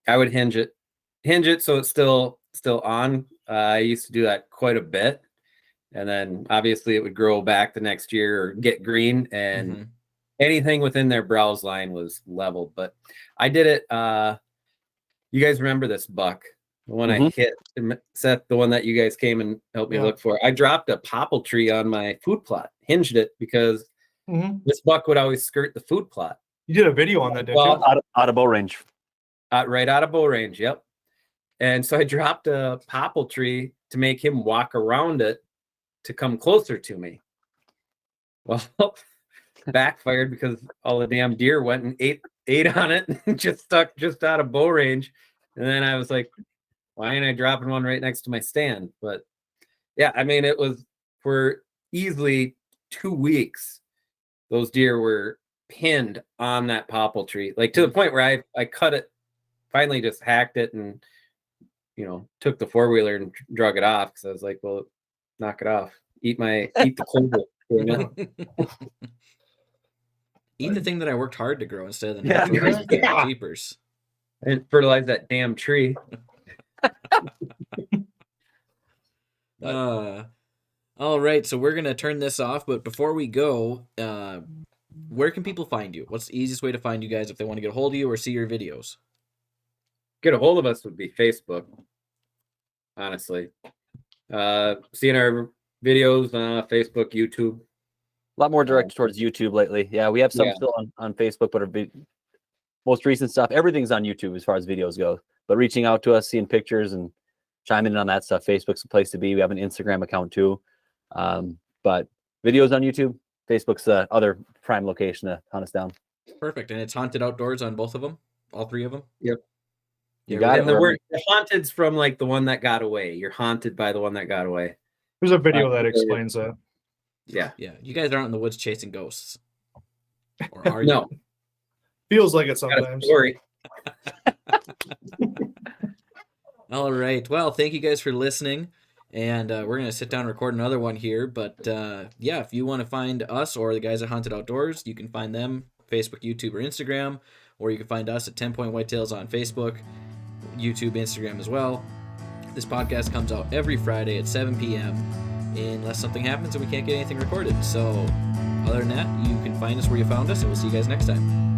I would hinge it so it's still on. I used to do that quite a bit. And then obviously it would grow back the next year or get green, and anything within their browse line was leveled. But I did it. You guys remember this buck? The one I hit, Seth, the one that you guys came and helped me look for. I dropped a popple tree on my food plot. hinged it because Mhm. this buck would always skirt the food plot. You did a video on that, didn't Well, you? Out of bow range. Right out of bow range. Yep. And so I dropped a popple tree to make him walk around it to come closer to me. Well, backfired because all the damn deer went and ate on it and just stuck just out of bow range. And then I was like, why ain't I dropping one right next to my stand? But yeah, I mean, it was for easily 2 weeks. Those deer were pinned on that popple tree, like to the point where I cut it, finally just hacked it and, took the 4-wheeler and drug it off because I was like, well, knock it off. Eat the clover. Eat the thing that I worked hard to grow instead of the Yeah. natural Yeah. jeepers. And fertilize that damn tree. All right, so we're gonna turn this off, but before we go, where can people find you? What's the easiest way to find you guys if they want to get a hold of you or see your videos? Get a hold of us would be Facebook, honestly. Seeing our videos on Facebook, YouTube. A lot more directed towards YouTube lately. Yeah, we have some Yeah. still on Facebook, but our most recent stuff, everything's on YouTube as far as videos go. But reaching out to us, seeing pictures and chiming in on that stuff, Facebook's a place to be. We have an Instagram account too. But videos on YouTube, Facebook's the other prime location to hunt us down. Perfect, and it's Haunted Outdoors on both of them, all 3 of them. Yep. You got And it. the word haunted's from like the one that got away. You're haunted by the one that got away. There's a video that explains that. Yeah. Yeah, you guys aren't in the woods chasing ghosts, or are you? No. Feels like it Got a sometimes. story. All right. Well, thank you guys for listening. And we're going to sit down and record another one here. But yeah, if you want to find us or the guys at Haunted Outdoors, you can find them Facebook, YouTube, or Instagram. Or you can find us at 10 Point Whitetails on Facebook, YouTube, Instagram as well. This podcast comes out every Friday at 7 p.m. unless something happens and we can't get anything recorded. So other than that, you can find us where you found us, and we'll see you guys next time.